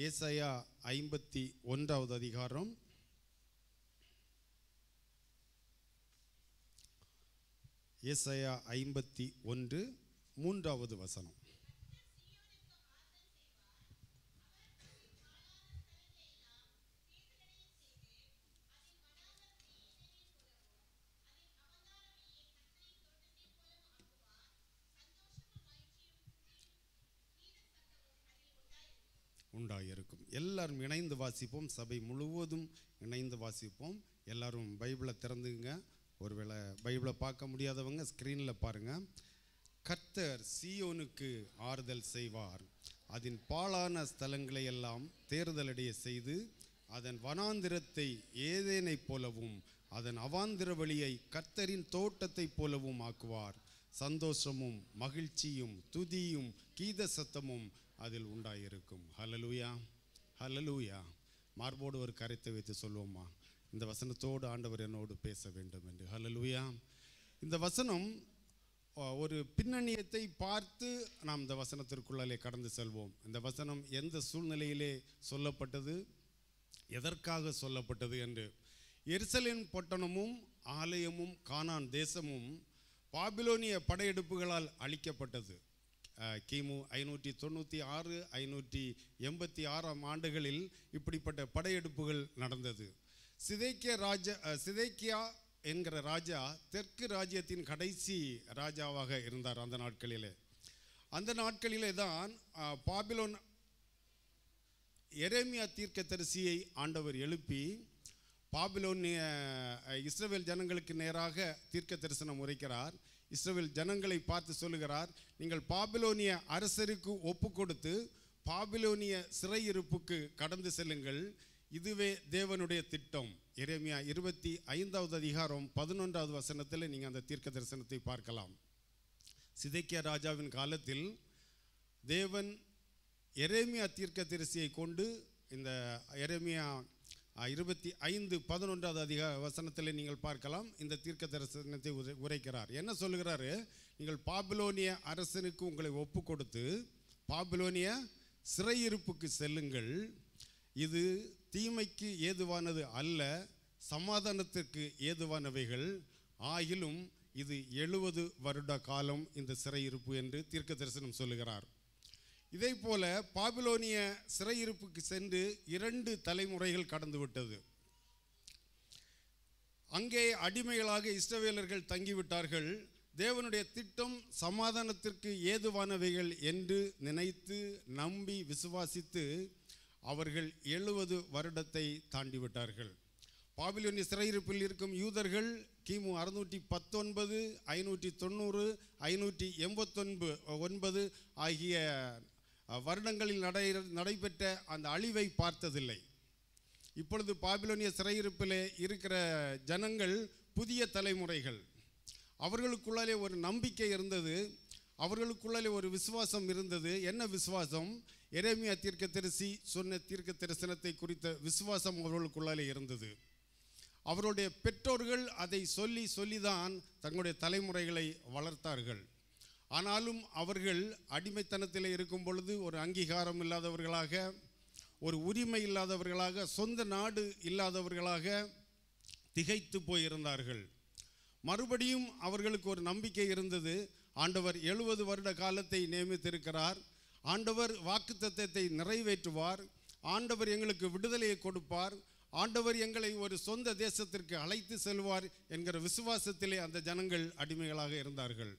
ஏசாயா 51வது அதிகாரம் ஏசாயா 51 3வது வசனம். உண்டாயிருக்கும். எல்லாரும் இணைந்து வாசிப்போம். சபை முழுவதும் இணைந்து வாசிப்போம். எல்லாரும் பைபிளை திறந்துங்க. ஒருவேளை பைபிளை பார்க்க முடியாதவங்க ஸ்க்ரீனில் பாருங்கள். கர்த்தர் சீயோனுக்கு ஆறுதல் செய்வார், அதன் பாழான ஸ்தலங்களை எல்லாம் தேர்தலடைய செய்து அதன் வனாந்திரத்தை ஏதேனைப் போலவும் அதன் அவாந்திர வழியை கர்த்தரின் தோட்டத்தைப் போலவும் ஆக்குவார். சந்தோஷமும் மகிழ்ச்சியும் துதியும் கீத சத்தமும் அதில் உண்டாயிருக்கும். ஹல்லேலூயா, ஹல்லேலூயா. மார்போடு ஒரு கரைத்தை வைத்து சொல்லுவோமா, இந்த வசனத்தோடு ஆண்டவர் என்னோடு பேச வேண்டும் என்று. ஹல்லேலூயா. இந்த வசனம் ஒரு பின்னணியத்தை பார்த்து நாம் இந்த வசனத்திற்குள்ளாலே கடந்து செல்வோம். இந்த வசனம் எந்த சூழ்நிலையிலே சொல்லப்பட்டது, எதற்காக சொல்லப்பட்டது என்று. எருசலேம் பட்டணமும் ஆலயமும் கானான் தேசமும் பாபிலோனிய படையெடுப்புகளால் அழிக்கப்பட்டது. கிமு 596 586 ஆண்டுகளில் இப்படிப்பட்ட படையெடுப்புகள் நடந்தது. சிதேக்கியா என்கிற ராஜா தெற்கு ராஜ்யத்தின் கடைசி ராஜாவாக இருந்தார். அந்த நாட்களிலே தான் பாபிலோன் எரேமியா தீர்க்கதரிசியை ஆண்டவர் எழுப்பி பாபிலோனிய இஸ்ரவேல் ஜனங்களுக்கு நேராக தீர்க்க தரிசனம் உரைக்கிறார். இஸ்ரவேல் ஜனங்களை பார்த்து சொல்லுகிறார், நீங்கள் பாபிலோனிய அரசருக்கு ஒப்பு கொடுத்து பாபிலோனிய சிறையிருப்புக்கு கடந்து செல்லுங்கள், இதுவே தேவனுடைய திட்டம். எரேமியா 25வது அதிகாரம் 11வது வசனத்தில் நீங்கள் அந்த தீர்க்க தரிசனத்தை பார்க்கலாம். சிதேக்கியா ராஜாவின் காலத்தில் தேவன் எரேமியா தீர்க்க தரிசியை கொண்டு இந்த எரேமியா 25:11 வசனத்தில் நீங்கள் பார்க்கலாம். இந்த தீர்க்க தரிசனத்தை உரைக்கிறார். என்ன சொல்லுகிறாரு, நீங்கள் பாபிலோனிய அரசனுக்கு உங்களை ஒப்பு கொடுத்து பாபிலோனிய சிறையிருப்புக்கு செல்லுங்கள், இது தீமைக்கு ஏதுவானது அல்ல, சமாதானத்திற்கு ஏதுவானவைகள், ஆகிலும் இது 70 வருட காலம் இந்த சிறையிருப்பு என்று தீர்க்க தரிசனம் சொல்லுகிறார். இதே போல பாபிலோனிய சிறையிருப்புக்கு சென்று 2 தலைமுறைகள் கடந்து விட்டது. அங்கே அடிமைகளாக இஸ்ரவேலர்கள் தங்கிவிட்டார்கள். தேவனுடைய திட்டம் சமாதானத்திற்கு ஏதுவானவைகள் என்று நினைத்து நம்பி விசுவாசித்து அவர்கள் 70 வருடத்தை தாண்டிவிட்டார்கள். பாபிலோனிய சிறையிருப்பில் இருக்கும் யூதர்கள் கிமு 619 590 589 ஆகிய வருடங்களில் நடைபெற்ற அந்த அழிவை பார்த்ததில்லை. இப்பொழுது பாபிலோனிய சிறையிருப்பிலே இருக்கிற ஜனங்கள் புதிய தலைமுறைகள். அவர்களுக்குள்ளாலே ஒரு நம்பிக்கை இருந்தது, அவர்களுக்குள்ளாலே ஒரு விசுவாசம் இருந்தது. என்ன விசுவாசம்? எரேமியா தீர்க்கதரிசி சொன்ன தீர்க்க தரிசனத்தை குறித்த விசுவாசம் அவர்களுக்குள்ளாலே இருந்தது. அவருடைய பெற்றோர்கள் அதை சொல்லிதான் தங்களுடைய தலைமுறைகளை வளர்த்தார்கள். ஆனாலும் அவர்கள் அடிமைத்தனத்தில் இருக்கும் பொழுது ஒரு அங்கீகாரம் இல்லாதவர்களாக, ஒரு உரிமை இல்லாதவர்களாக, சொந்த நாடு இல்லாதவர்களாக திகைத்து போயிருந்தார்கள். மறுபடியும் அவர்களுக்கு ஒரு நம்பிக்கை இருந்தது. ஆண்டவர் 70 வருட காலத்தை நியமித்திருக்கிறார், ஆண்டவர் வாக்குத்தத்தத்தை நிறைவேற்றுவார், ஆண்டவர் எங்களுக்கு விடுதலையை கொடுப்பார், ஆண்டவர் எங்களை ஒரு சொந்த தேசத்திற்கு அழைத்து செல்வார் என்கிற விசுவாசத்திலே அந்த ஜனங்கள் அடிமைகளாக இருந்தார்கள்.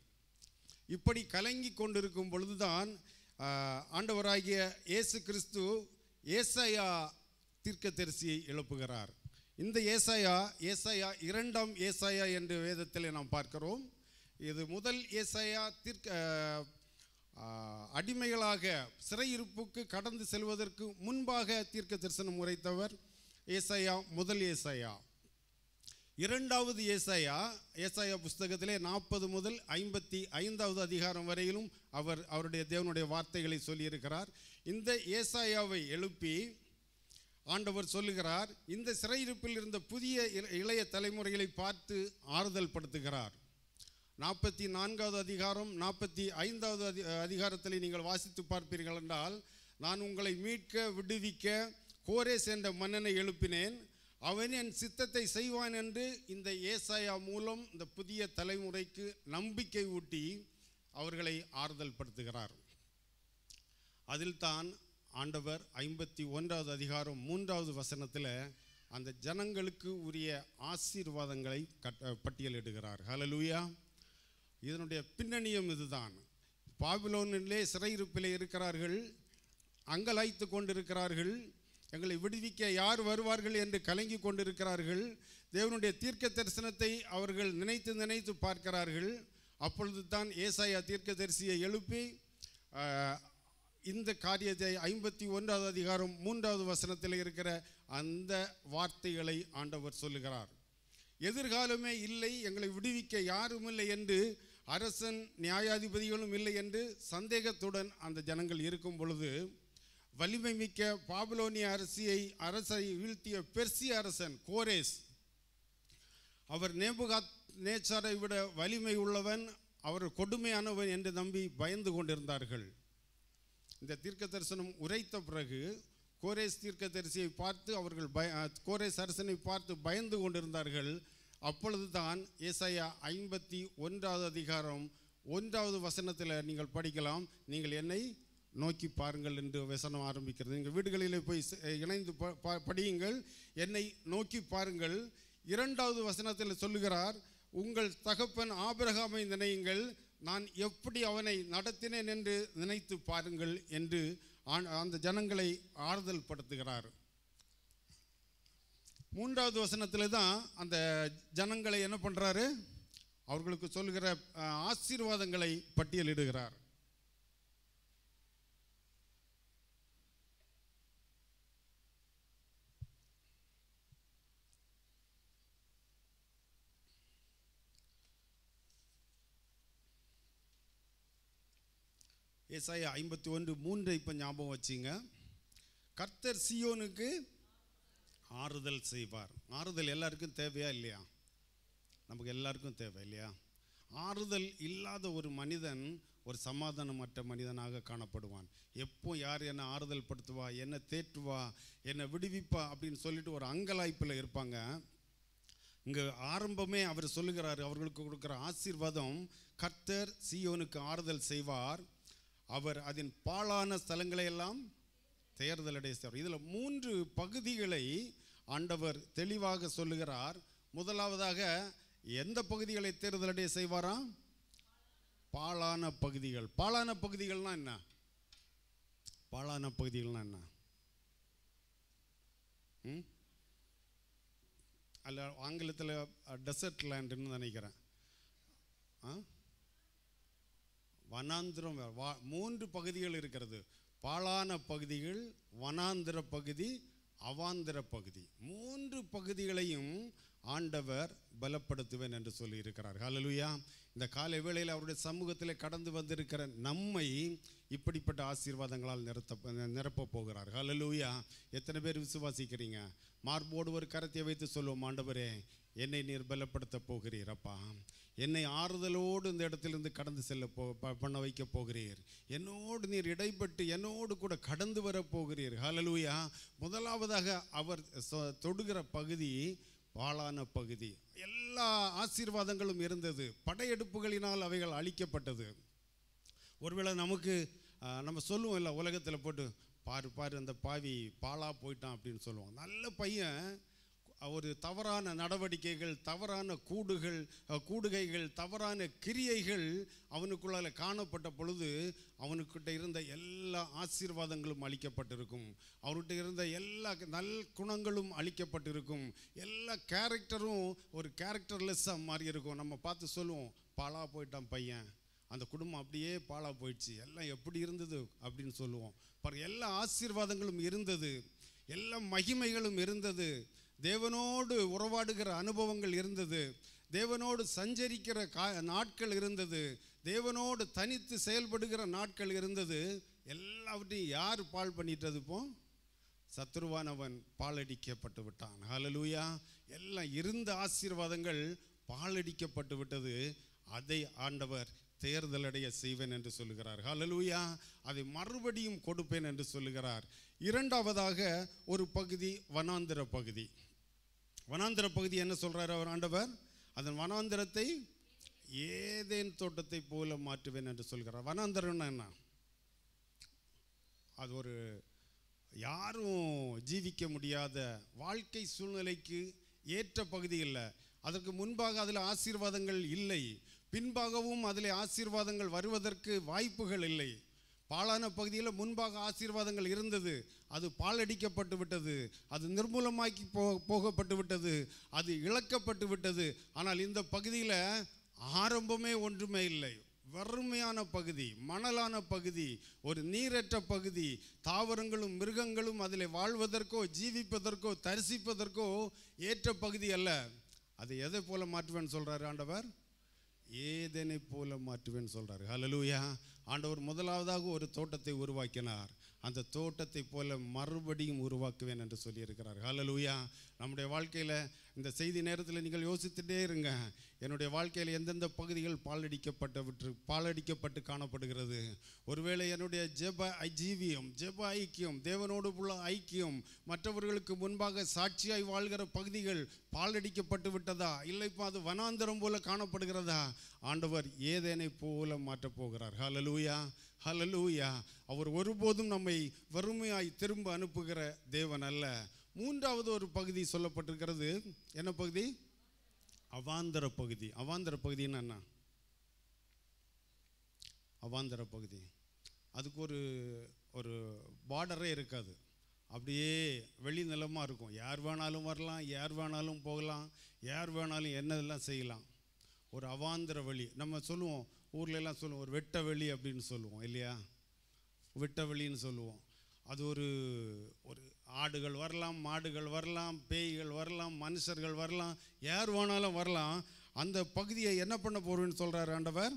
இப்படி கலங்கி கொண்டிருக்கும் பொழுதுதான் ஆண்டவராகிய இயேசு கிறிஸ்து ஏசாயா தீர்க்கதரிசியை எழுப்புகிறார். இந்த ஏசாயா 2ஆம் ஏசாயா என்று வேதத்தில் நாம் பார்க்கிறோம். இது முதல் ஏசாயா அடிமைகளாக சிறையிருப்புக்கு கடந்து செல்வதற்கு முன்பாக தீர்க்க தரிசனம் உரைத்தவர் ஏசாயா, முதல் ஏசாயா. 2வது ஏசாயா புஸ்தகத்திலே 40 முதல் 55வது அதிகாரம் வரையிலும் அவருடைய தேவனுடைய வார்த்தைகளை சொல்லியிருக்கிறார். இந்த ஏசாயாவை எழுப்பி ஆண்டவர் சொல்லுகிறார், இந்த சிறையிருப்பில் இருந்த புதிய இளைய தலைமுறைகளை பார்த்து ஆறுதல் படுத்துகிறார். 44வது அதிகாரம் 45வது அதிகாரத்தில் நீங்கள் வாசித்து பார்ப்பீர்கள் என்றால், நான் உங்களை மீட்க விடுவிக்க கோரேஸ் என்ற மன்னனை எழுப்பினேன். அவன் என் சித்தத்தை செய்வான் என்று இந்த ஏசாயா மூலம் இந்த புதிய தலைமுறைக்கு நம்பிக்கை ஊட்டி அவர்களை ஆறுதல் படுத்துகிறார். அதில் தான் ஆண்டவர் 51வது அதிகாரம் 3வது வசனத்தில் அந்த ஜனங்களுக்கு உரிய ஆசீர்வாதங்களை பட்டியலிடுகிறார். ஹல்லேலூயா. இதனுடைய பின்னணியும் இதுதான். பாபிலோனிலே சிறையிருப்பிலே இருக்கிறார்கள், அங்கலாய்த்து கொண்டிருக்கிறார்கள். எங்களை விடுவிக்க யார் வருவார்கள் என்று கலங்கி கொண்டிருக்கிறார்கள். தேவனுடைய தீர்க்க தரிசனத்தை அவர்கள் நினைத்து நினைத்து பார்க்கிறார்கள். அப்பொழுது தான் ஏசாயா தீர்க்கதரிசியை எழுப்பி இந்த காரியத்தை 51வது அதிகாரம் 3வது வசனத்தில் இருக்கிற அந்த வார்த்தைகளை ஆண்டவர் சொல்லுகிறார். எதிர்காலமே இல்லை, எங்களை விடுவிக்க யாரும் இல்லை என்று, அரசன் நியாயாதிபதிகளும் இல்லை என்று சந்தேகத்துடன் அந்த ஜனங்கள் இருக்கும் பொழுது, வலிமை மிக்க பாபிலோனிய அரசை வீழ்த்திய பெர்சிய அரசன் கோரேஸ், அவர் நேபுகாத் நேச்சாரை விட வலிமை உள்ளவன், அவர் கொடுமையானவன் என்று நம்பி பயந்து கொண்டிருந்தார்கள். இந்த தீர்க்க தரிசனம் உரைத்த பிறகு கோரேஸ் தீர்க்க தரிசியை பார்த்து அவர்கள் கோரேஸ் அரசனை பார்த்து பயந்து கொண்டிருந்தார்கள். அப்பொழுது தான் ஏசாயா 51வது அதிகாரம் 1வது வசனத்தில் நீங்கள் படிக்கலாம். நீங்கள் என்னை நோக்கி பாருங்கள் என்று வசனம் ஆரம்பிக்கிறது. நீங்கள் வீடுகளிலே போய் இணைந்து படியுங்கள். என்னை நோக்கி பாருங்கள். 2வது வசனத்தில் சொல்லுகிறார், உங்கள் தகப்பன் ஆபிரகாமை நினையுங்கள், நான் எப்படி அவனை நடத்தினேன் என்று நினைத்து பாருங்கள் என்று அந்த ஜனங்களை ஆறுதல் படுத்துகிறார். 3வது வசனத்தில் தான் அந்த ஜனங்களை என்ன பண்ணுறாரு, அவர்களுக்கு சொல்லுகிற ஆசீர்வாதங்களை பட்டியலிடுகிறார். ஏசாயா 51:3 இப்போ ஞாபகம் வச்சிங்க. கர்த்தர் சீயோனுக்கு ஆறுதல் செய்வார். ஆறுதல் எல்லாருக்கும் தேவையா இல்லையா? நமக்கு எல்லாருக்கும் தேவை இல்லையா? ஆறுதல் இல்லாத ஒரு மனிதன் ஒரு சமாதானமற்ற மனிதனாக காணப்படுவான். எப்போ யார் என்னை ஆறுதல் படுத்துவா, என்னை தேற்றுவா, என்னை விடுவிப்பா அப்படின்னு சொல்லிட்டு ஒரு அங்கலாய்ப்பில் இருப்பாங்க. இங்கே ஆரம்பமே அவர் சொல்லுகிறாரு, அவர்களுக்கு கொடுக்குற ஆசீர்வாதம், கர்த்தர் சீயோனுக்கு ஆறுதல் செய்வார், அவர் அதன் பாழான ஸ்தலங்களை எல்லாம் தேர்தலடைய செய்வார். இதில் 3 பகுதிகளை ஆண்டவர் தெளிவாக சொல்லுகிறார். முதலாவதாக எந்த பகுதிகளை தேர்தலடைய செய்வாராம்? பாழான பகுதிகள். பாழான பகுதிகள்னா என்ன? பாழான பகுதிகள்னா என்ன? அல்ல ஆங்கிலத்தில் டெசர்ட் லேண்டுன்னு நினைக்கிறேன். வனாந்திரம். 3 பகுதிகள் இருக்கிறது. பாழான பகுதிகள், வனாந்திர பகுதி, அவாந்திர பகுதி. 3 பகுதிகளையும் ஆண்டவர் பலப்படுத்துவேன் என்று சொல்லி இருக்கிறார். ஹல்லேலூயா. இந்த காலை வேளையில் அவருடைய சமூகத்தில் கடந்து வந்திருக்கிற நம்மை இப்படிப்பட்ட ஆசீர்வாதங்களால் நிரப்ப போகிறார். ஹல்லேலூயா. எத்தனை பேர் விசுவாசிக்கிறீங்க? மார்போடு ஒரு கரத்தை வைத்து சொல்லுவோம், ஆண்டவரே என்னை நீர் பலப்படுத்த போகிறீர் அப்பா, என்னை ஆறுதலோடு இந்த இடத்திலிருந்து கடந்து செல்ல பண்ண வைக்க போகிறீர், என்னோடு நீர் இடைப்பட்டு என்னோடு கூட கடந்து வர போகிறீர். ஹல்லேலூயா. முதலாவதாக அவர் தொடுகிற பகுதி பாழான பகுதி. எல்லா ஆசீர்வாதங்களும் இருந்தது, படையெடுப்புகளினால் அவைகள் அழிக்கப்பட்டது. ஒருவேளை நமக்கு நம்ம சொல்லுவோம் இல்லை, உலகத்தில் போட்டு பாரு பாரு அந்த பாவி பாழா போயிட்டான் அப்படின்னு சொல்லுவோம். நல்ல பையன் ஒரு தவறான நடவடிக்கைகள், தவறான கூடுகைகள், தவறான கிரியைகள் அவனுக்குள்ளால காணப்பட்ட பொழுது அவனுக்கிட்ட இருந்த எல்லா ஆசீர்வாதங்களும் அளிக்கப்பட்டிருக்கும், அவர்கிட்ட இருந்த எல்லா நல் குணங்களும் அளிக்கப்பட்டிருக்கும், எல்லா கேரக்டரும் ஒரு கேரக்டர்லெஸ்ஸாக மாறி இருக்கும். நம்ம பார்த்து சொல்லுவோம், பாழா போயிட்டான் பையன், அந்த குடும்பம் அப்படியே பாழா போயிடுச்சு, எல்லாம் எப்படி இருந்தது அப்படின்னு சொல்லுவோம். பாருங்க, எல்லா ஆசீர்வாதங்களும் இருந்தது, எல்லா மகிமைகளும் இருந்தது, தேவனோடு உறவாடுகிற அனுபவங்கள் இருந்தது, தேவனோடு சஞ்சரிக்கிற நாட்கள் இருந்தது, தேவனோடு தனித்து செயல்படுகிற நாட்கள் இருந்தது. எல்லாவற்றையும் யார் பாழ் பண்ணிட்டது? இப்போ சத்துருவானவன் பாழடிக்கப்பட்டு விட்டான். ஹல்லேலூயா. எல்லாம் இருந்த ஆசீர்வாதங்கள் பாழடிக்கப்பட்டு விட்டது. அதை ஆண்டவர் தேர்தலடைய செய்வேன் என்று சொல்லுகிறார். ஹல்லேலூயா. அதை மறுபடியும் கொடுப்பேன் என்று சொல்லுகிறார். இரண்டாவதாக ஒரு பகுதி வனாந்திர பகுதி. வனாந்திர பகுதி என்ன சொல்றார் அவர் ஆண்டவர்? அதன் வனாந்திரத்தை ஏதேன் தோட்டத்தை போல மாற்றுவேன் என்று சொல்கிறார். வனாந்திரம்னா என்ன? அது ஒரு யாரும் ஜீவிக்க முடியாத வாழ்க்கை சூழ்நிலைக்கு ஏற்ற பகுதி இல்லை. அதற்கு முன்பாக அதில் ஆசீர்வாதங்கள் இல்லை, பின்பாகவும் அதில் ஆசீர்வாதங்கள் வருவதற்கு வாய்ப்புகள் இல்லை. பாழான பகுதியில் முன்பாக ஆசீர்வாதங்கள் இருந்தது, அது பாழடிக்கப்பட்டு விட்டது, அது நிர்மூலமாக்கி போகப்பட்டு விட்டது, அது இழக்கப்பட்டு விட்டது. ஆனால் இந்த பகுதியில் ஆரம்பமே ஒன்றுமே இல்லை. வறுமையான பகுதி, மணலான பகுதி, ஒரு நீரற்ற பகுதி. தாவரங்களும் மிருகங்களும் அதில் வாழ்வதற்கோ ஜீவிப்பதற்கோ தரிசிப்பதற்கோ ஏற்ற பகுதி அல்ல. அதை எதை போல மாற்றுவேன்னு சொல்றாரு ஆண்டவர்? ஏதேனை போல மாற்றுவேன்னு சொல்றாரு. ஹல்லேலூயா. ஆண்டவர் முதலாவதாக ஒரு தோட்டத்தை உருவாக்கினார், அந்த தோட்டத்தை போல மறுபடியும் உருவாக்குவேன் என்று சொல்லியிருக்கிறார். ஹல்லேலூயா. நம்முடைய வாழ்க்கையில் இந்த செய்தி நேரத்தில் நீங்கள் யோசித்துட்டே இருங்க, என்னுடைய வாழ்க்கையில் எந்தெந்த பகுதிகள் பாழடிக்கப்பட்டு காணப்படுகிறது. ஒருவேளை என்னுடைய ஜெப ஐக்கியம், தேவனோடு உள்ள ஐக்கியம், மற்றவர்களுக்கு முன்பாக சாட்சியாய் வாழ்கிற பகுதிகள் பாழடிக்கப்பட்டு விட்டதா, இல்லை இப்போ அது வனாந்தரம் போல காணப்படுகிறதா? ஆண்டவர் ஏதேனை போல மாற்றப் போகிறார். ஹல்லேலூயா. ஹல்லேலூயா. அவர் ஒருபோதும் நம்மை வறுமையாய் திரும்ப அனுப்புகிற தேவன் அல்ல. மூன்றாவது ஒரு பகுதி சொல்லப்பட்டிருக்கிறது. என்ன பகுதி? அவாந்தர பகுதி. அவாந்தர பகுதின்னா என்ன? அவாந்தர பகுதி, அதுக்கு ஒரு பார்டரே இருக்காது, அப்படியே வெளி நிலமாக இருக்கும். யார் வேணாலும் வரலாம், யார் வேணாலும் போகலாம், யார் வேணாலும் என்னதெல்லாம் செய்யலாம். ஒரு அவாந்தர வழி. நம்ம சொல்லுவோம், ஊர்ல எல்லாம் சொல்லுவோம், ஒரு வெட்ட வெளி அப்படின்னு சொல்லுவோம் இல்லையா? வெட்ட வெளின்னு சொல்லுவோம். அது ஒரு ஆடுகள் வரலாம், மாடுகள் வரலாம், பேய்கள் வரலாம், மனுஷர்கள் வரலாம், யார் வேணாலும் வரலாம். அந்த பகுதியை என்ன பண்ண போறேன்னு சொல்றாரு ஆண்டவர்?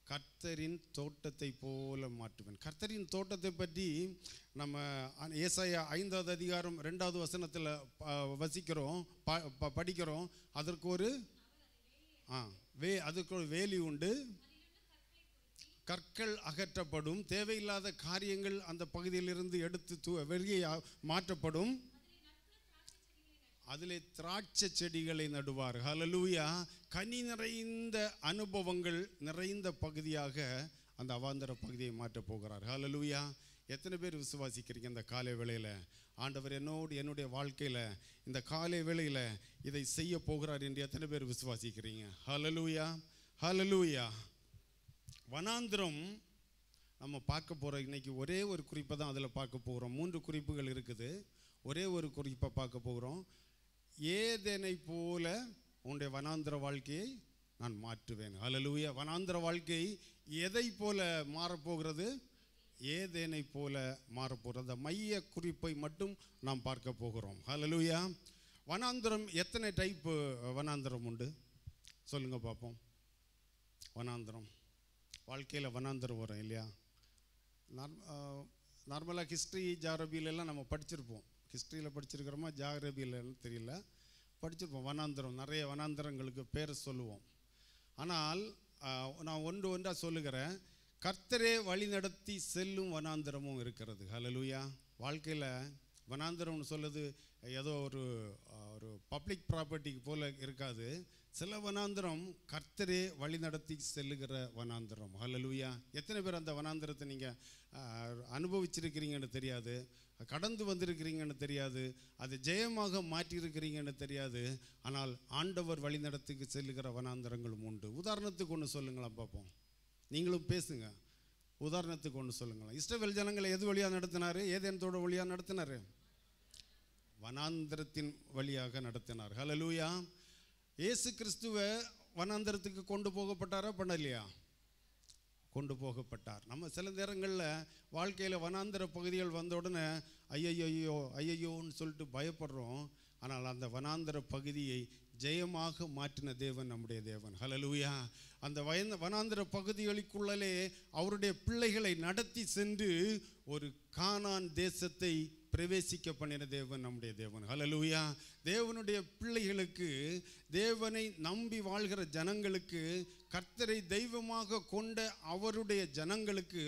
கர்த்தரின் தோட்டத்தை போல மாற்றுவேன். கர்த்தரின் தோட்டத்தை பற்றி நம்ம ஏசாயா 5வது அதிகாரம் 2வது வசனத்தில் வசிக்கிறோம், படிக்கிறோம். அதற்கு ஒரு வேலி உண்டு, கற்கள் அகற்றப்படும், தேவையில்லாத காரியங்கள் அந்த பகுதியிலிருந்து எடுத்து வெளியே மாற்றப்படும், அதிலே திராட்சை செடிகளை நடுவார். ஹல்லேலூயா. கனி நிறைந்த அனுபவங்கள் நிறைந்த பகுதியாக அந்த அவாந்தர பகுதியை மாற்றப் போகிறார். ஹல்லேலூயா. எத்தனை பேர் விசுவாசிக்கிறீங்க இந்த காலை வேளையில் ஆண்டவர் என்னுடைய வாழ்க்கையில் இந்த காலை வேளையில் இதை செய்ய போகிறார் என்று எத்தனை பேர் விசுவாசிக்கிறீங்க? ஹல்லேலூயா. ஹல்லேலூயா. வனாந்திரம் நம்ம பார்க்க போகிறோம். இன்னைக்கு ஒரே ஒரு குறிப்பை தான் அதில் பார்க்க போகிறோம். 3 குறிப்புகள் இருக்குது, ஒரே ஒரு குறிப்பை பார்க்க போகிறோம். ஏதேனை போல உன்னுடைய வனாந்திர வாழ்க்கையை நான் மாற்றுவேன். ஹல்லேலூயா. வனாந்திர வாழ்க்கை எதை போல மாறப்போகிறது? ஏதேனை போல மாறப்போகிறது. அந்த மைய குறிப்பை மட்டும் நாம் பார்க்க போகிறோம். ஹல்லேலூயா. வனாந்திரம் எத்தனை டைப்பு வனாந்திரம் உண்டு சொல்லுங்க பார்ப்போம். வனாந்திரம் வாழ்க்கையில் வனாந்திரம் வரும் இல்லையா? நார்மலாக ஹிஸ்ட்ரி ஜாகிரபியிலெல்லாம் நம்ம படிச்சிருப்போம். ஹிஸ்ட்ரியில் படிச்சிருக்கிறோமா ஜாகிரபியிலன்னு தெரியல, படிச்சிருப்போம். வனாந்திரம், நிறைய வனாந்திரங்களுக்கு பேரை சொல்லுவோம். ஆனால் நான் ஒன்றாக சொல்லுகிறேன், கர்த்தரே வழி நடத்தி செல்லும் வனாந்திரமும் இருக்கிறது. ஹல்லேலூயா. வாழ்க்கையில் வனாந்திரம்னு சொல்லுது ஏதோ ஒரு பப்ளிக் ப்ராப்பர்ட்டிக்கு போல இருக்காது. சில வனாந்திரம் கர்த்தரே வழி நடத்தி செல்லுகிற வனாந்திரம். ஹல்லேலூயா. எத்தனை பேர் அந்த வனாந்திரத்தை நீங்கள் அனுபவிச்சிருக்கிறீங்கன்னு தெரியாது, கடந்து வந்திருக்கிறீங்கன்னு தெரியாது, அது ஜெயமாக மாற்றியிருக்கிறீங்கன்னு தெரியாது. ஆனால் ஆண்டவர் வழி நடத்தி செல்லுகிற வனாந்திரங்களும் உண்டு. உதாரணத்துக்கு ஒன்று சொல்லுங்களா பார்ப்போம். நீங்களும் பேசுங்க. உதாரணத்துக்கு ஒன்று சொல்லுங்களா. இஸ்ரவேல் ஜனங்களை எது வழியாக நடத்தினார்? ஏதேனோட வழியாக நடத்தினார்? வனாந்திரத்தின் வழியாக நடத்தினார். ஹல்லேலூயா. இயேசு கிறிஸ்துவை வனாந்திரத்துக்கு கொண்டு போகப்பட்டாரா பண்ணலையா? கொண்டு போகப்பட்டார். நம்ம சில நேரங்களில் வாழ்க்கையில் வனாந்திர பகுதிகள் வந்த உடனே ஐயோன்னு சொல்லிட்டு பயப்படுறோம். ஆனால் அந்த வனாந்திர பகுதியை ஜெயமாக மாற்றின தேவன் நம்முடைய தேவன். ஹல்லேலூயா. அந்த வனாந்திர பகுதிகளுக்குள்ளே அவருடைய பிள்ளைகளை நடத்தி சென்று ஒரு கானான் தேசத்தை பிரவேசிக்க பண்ணின தேவன் நம்முடைய தேவன். ஹல்லேலூயா. தேவனுடைய பிள்ளைகளுக்கு, தேவனை நம்பி வாழ்கிற ஜனங்களுக்கு, கர்த்தரை தெய்வமாக கொண்ட அவருடைய ஜனங்களுக்கு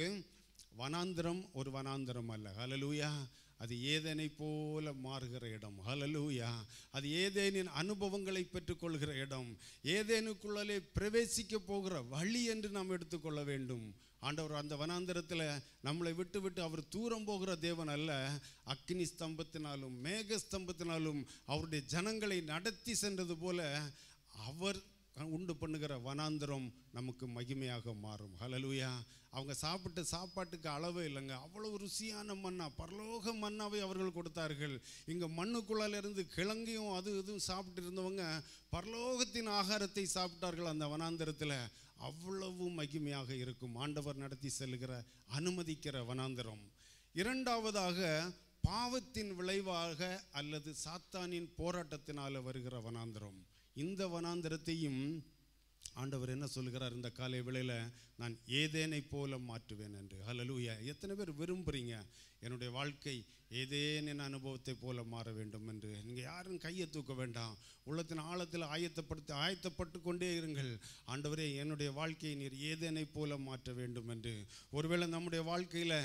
வனாந்திரம் ஒரு வனாந்திரம் அல்ல. ஹல்லேலூயா. அது ஏதேனை போல மாறுகிற இடம். ஹல்லேலூயா. அது ஏதேனின் அனுபவங்களை பெற்றுக்கொள்கிற இடம், ஏதேனுக்குள்ளே பிரவேசிக்க போகிற வழி என்று நாம் எடுத்துக்கொள்ள வேண்டும். ஆண்டவர் அந்த வனாந்திரத்தில் நம்மளை விட்டு விட்டு அவர் தூரம் போகிற தேவன் அல்ல. அக்கினி ஸ்தம்பத்தினாலும் மேக ஸ்தம்பத்தினாலும் அவருடைய ஜனங்களை நடத்தி சென்றது போல அவர் உண்டு பண்ணுகிற வனாந்திரம் நமக்கு மகிமையாக மாறும். ஹல்லேலூயா. அவங்க சாப்பிட்ட சாப்பாட்டுக்கு அளவே இல்லைங்க. அவ்வளோ ருசியான மன்னா, பரலோக மன்னாவை அவர்கள் கொடுத்தார்கள். இங்கே மண்ணுக்குள்ளாலிருந்து கிழங்கையும் அது இதுவும் சாப்பிட்டு இருந்தவங்க பரலோகத்தின் ஆகாரத்தை சாப்பிட்டார்கள் அந்த வனாந்திரத்தில். அவ்வளவு மகிமையாக இருக்கும் ஆண்டவர் நடத்தி செல்கிற அனுமதிக்கிற வனாந்திரம். இரண்டாவதாக, பாவத்தின் விளைவாக அல்லது சாத்தானின் போராட்டத்தினால் வருகிற வனாந்திரம். இந்த வனாந்திரத்தையும் ஆண்டவர் என்ன சொல்கிறார் இந்த காலை வேளையில்? நான் ஏதேனை போல மாற்றுவேன் என்று. ஹல்லேலூயா. எத்தனை பேர் விரும்புகிறீங்க என்னுடைய வாழ்க்கை ஏதேனின் அனுபவத்தை போல மாற வேண்டும் என்று? நீங்கள் யாரும் கையை தூக்க வேண்டாம். உள்ளத்தின் ஆழத்தில் ஆயத்தப்பட்டு கொண்டே இருங்கள். ஆண்டவரே, என்னுடைய வாழ்க்கையை நீர் ஏதேனை போல மாற்ற வேண்டும் என்று. ஒருவேளை நம்முடைய வாழ்க்கையில்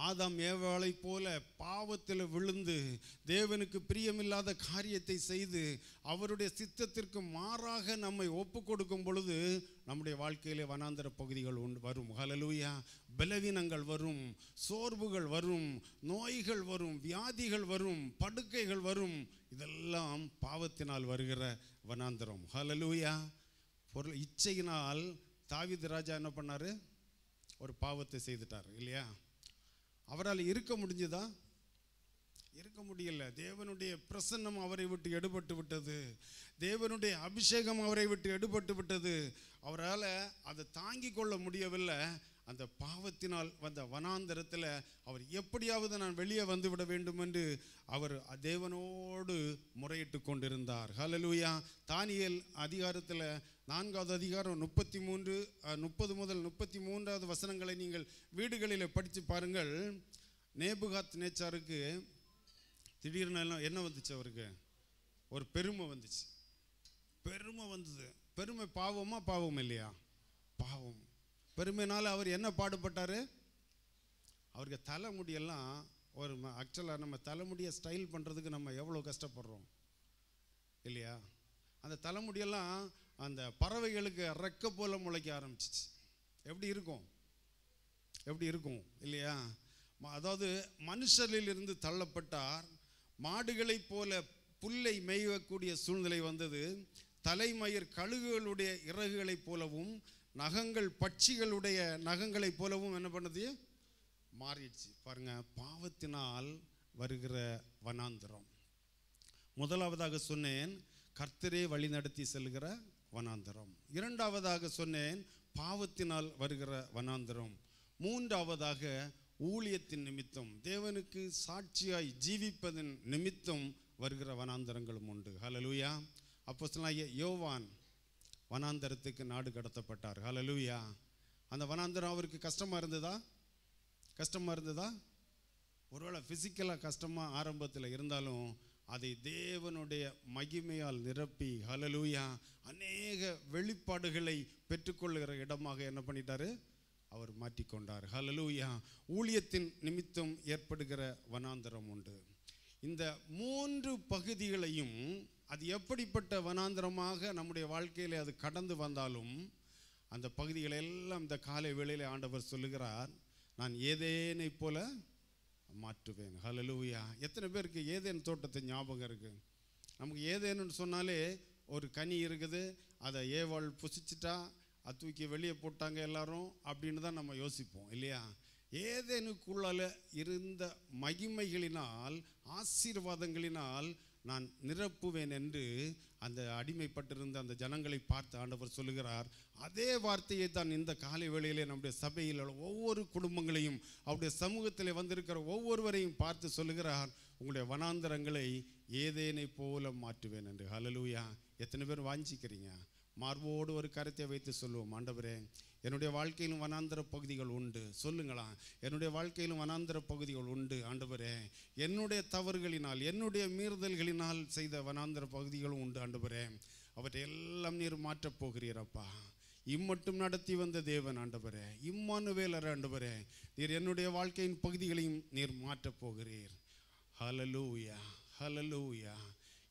ஆதாம் ஏவாளை போல பாவத்தில் விழுந்து தேவனுக்கு பிரியமில்லாத காரியத்தை செய்து அவருடைய சித்தத்திற்கு மாறாக நம்மை ஒப்பு கொடுக்கும் பொழுது நம்முடைய வாழ்க்கையிலே வனாந்தர பகுதிகள் வரும். ஹல்லேலூயா. பலவீனங்கள் வரும், சோர்வுகள் வரும், நோய்கள் வரும், வியாதிகள் வரும், படுக்கைகள் வரும். இதெல்லாம் பாவத்தினால் வருகிற வனாந்தரம். ஹல்லேலூயா. பொருள் இச்சையினால் தாவீது ராஜா என்ன பண்ணாரு? ஒரு பாவத்தை செய்துட்டார் இல்லையா? அவரால் இருக்க முடிஞ்சதா? இருக்க முடியல. தேவனுடைய பிரசன்னம் அவரை விட்டு எடுபட்டு விட்டது. தேவனுடைய அபிஷேகம் அவரை விட்டு எடுபட்டு விட்டது. அவரால் அதை தாங்கி கொள்ள முடியவில்லை. அந்த பாவத்தினால் வந்த வனாந்தரத்தில் அவர் எப்படியாவது நான் வெளியே வந்து விட வேண்டும் என்று அவர் தேவனோடு முறையிட்டு கொண்டிருந்தார். ஹல்லேலூயா. தானியேல் அதிகாரத்தில் 4வது அதிகாரம் 30 முதல் 33வது வசனங்களை நீங்கள் வீடுகளில் படித்து பாருங்கள். நேபுகாத் நேச்சாருக்கு திடீர்னு என்ன வந்துச்சு? அவருக்கு ஒரு பெருமை வந்துச்சு. பெருமை வந்தது. பெருமை பாவமா பாவம் இல்லையா? பாவம். பெருமைனால அவர் என்ன பாடுபட்டார்? அவருக்கு தலைமுடியெல்லாம் ஒரு ஆக்சுவலாக நம்ம தலைமுடியை ஸ்டைல் பண்ணுறதுக்கு நம்ம எவ்வளோ கஷ்டப்படுறோம் இல்லையா? அந்த தலைமுடியெல்லாம் அந்த பறவைகளுக்கு ரெக்க போல முளைக்க ஆரம்பிச்சிச்சு. எப்படி இருக்கும்? எப்படி இருக்கும் இல்லையா? அதாவது மனுஷரிலிருந்து தள்ளப்பட்டார். மாடுகளைப் போல புல்லை மேய்யக்கூடிய சூழ்நிலை வந்தது. தலைமயிர் கழுகுகளுடைய இறகுகளைப் போலவும் நகங்கள் பட்சிகளுடைய நகங்களைப் போலவும் என்ன பண்ணுது? மாறிடுச்சு. பாருங்க, பாவத்தினால் வருகிற வனாந்திரம். முதலாவதாக சொன்னேன், கர்த்தரே வழி நடத்தி செல்கிற வனாந்திரம். இரண்டாவதாக சொன்னேன், பாவத்தினால் வருகிற வனாந்திரம். மூன்றாவதாக, ஊழியத்தின் நிமித்தம், தேவனுக்கு சாட்சியாய் ஜீவிப்பதன் நிமித்தம் வருகிற வனாந்தரங்களும் உண்டு. ஹல்லேலூயா. அப்போஸ்தலனாகிய யோவான் வனாந்தரத்துக்கு நாடு கடத்தப்பட்டார். ஹல்லேலூயா. அந்த வனாந்தரம் அவருக்கு கஷ்டமாக இருந்ததா? கஷ்டமாக இருந்ததா? ஒருவேளை ஃபிசிக்கலாக கஷ்டமாக ஆரம்பத்தில் இருந்தாலும் அதை தேவனுடைய மகிமையால் நிரப்பி, ஹல்லேலூயா, அநேக வெளிப்பாடுகளை பெற்றுக்கொள்கிற இடமாக என்ன பண்ணிட்டாரு? அவர் மாற்றிக்கொண்டார். ஹல்லேலூயா. ஊழியத்தின் நிமித்தம் ஏற்படுகிற வனாந்தரம் உண்டு. இந்த 3 பகுதிகளையும் அது எப்படிப்பட்ட வனாந்தரமாக நம்முடைய வாழ்க்கையில் அது கடந்து வந்தாலும் அந்த பகுதிகளை எல்லாம் இந்த காலை வேளையில் ஆண்டவர் சொல்லுகிறார், நான் ஏதேனை போல மாற்றுவேன். ஹல்லேலூயா. எத்தனை பேருக்கு ஏதேன் தோட்டத்தை ஞாபகம் இருக்குது? நமக்கு ஏதேன்னு சொன்னாலே ஒரு கனி இருக்குது, அதை ஏவாள் புசிச்சிட்டா, அது தூக்கி வெளியே போட்டாங்க எல்லாரும் அப்படின்னு தான் நம்ம யோசிப்போம் இல்லையா? ஏதேனுக்குள்ளால இருந்த மகிமைகளினால், ஆசீர்வாதங்களினால் நான் நிரப்புவேன் என்று அந்த அடிமைப்பட்டிருந்த அந்த ஜனங்களை பார்த்து ஆண்டவர் சொல்லுகிறார். அதே வார்த்தையை தான் இந்த காலை வேளையிலே நம்முடைய சபையில் ஒவ்வொரு குடும்பங்களையும் அவருடைய சமூகத்தில் வந்திருக்கிற ஒவ்வொருவரையும் பார்த்து சொல்லுகிறார், உங்களுடைய வனாந்தரங்களை ஏதேனை போல மாற்றுவேன் என்று. ஹல்லேலூயா. எத்தனை பேர் வாஞ்சிக்கிறீங்க? மார்போடு ஒரு கருத்தை வைத்து சொல்லுவோம், ஆண்டவரே என்னுடைய வாழ்க்கையிலும் வனாந்தர பகுதிகள் உண்டு. சொல்லுங்களா, என்னுடைய வாழ்க்கையிலும் வனாந்தர பகுதிகள் உண்டு ஆண்டவரே. என்னுடைய தவறுகளினால், என்னுடைய மீறுதல்களினால் செய்த வனாந்தர பகுதிகளும் உண்டு ஆண்டவரே. அவற்றை எல்லாம் நீர் மாற்றப் போகிறீரப்பா. இம்மட்டும் நடத்தி வந்த தேவன் ஆண்டவரே, இம்மானுவேலர் ஆண்டவரே, நீர் என்னுடைய வாழ்க்கையின் பகுதிகளையும் நீர் மாற்றப் போகிறீர். ஹல்லேலூயா, ஹல்லேலூயா.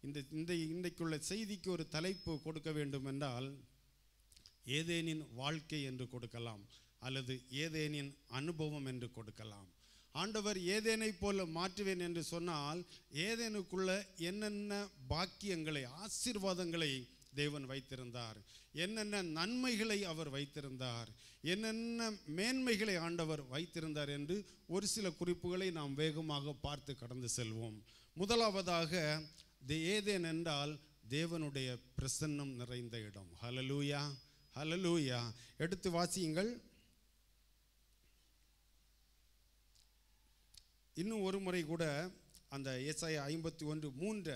இன்றைக்குள்ள செய்திக்கு ஒரு தலைப்பு கொடுக்க வேண்டும் என்றால், ஏதேனின் வாழ்க்கை என்று கொடுக்கலாம், அல்லது ஏதேனின் அனுபவம் என்று கொடுக்கலாம். ஆண்டவர் ஏதேனை போல மாற்றுவேன் என்று சொன்னால், ஏதேனுக்குள்ள என்னென்ன பாக்கியங்களை, ஆசீர்வாதங்களை தேவன் வைத்திருந்தார், என்னென்ன நன்மைகளை அவர் வைத்திருந்தார், என்னென்ன மேன்மைகளை ஆண்டவர் வைத்திருந்தார் என்று ஒரு சில குறிப்புகளை நாம் வேகமாக பார்த்து கடந்து செல்வோம். முதலாவதாக, ஏதேன் என்றால் தேவனுடைய பிரசன்னம் நிறைந்த இடம். ஹல்லேலூயா, ஹல்லேலூயா. எடுத்து வாசியுங்கள். இன்னும் ஒரு முறை கூட அந்த ஏசாயா 51:3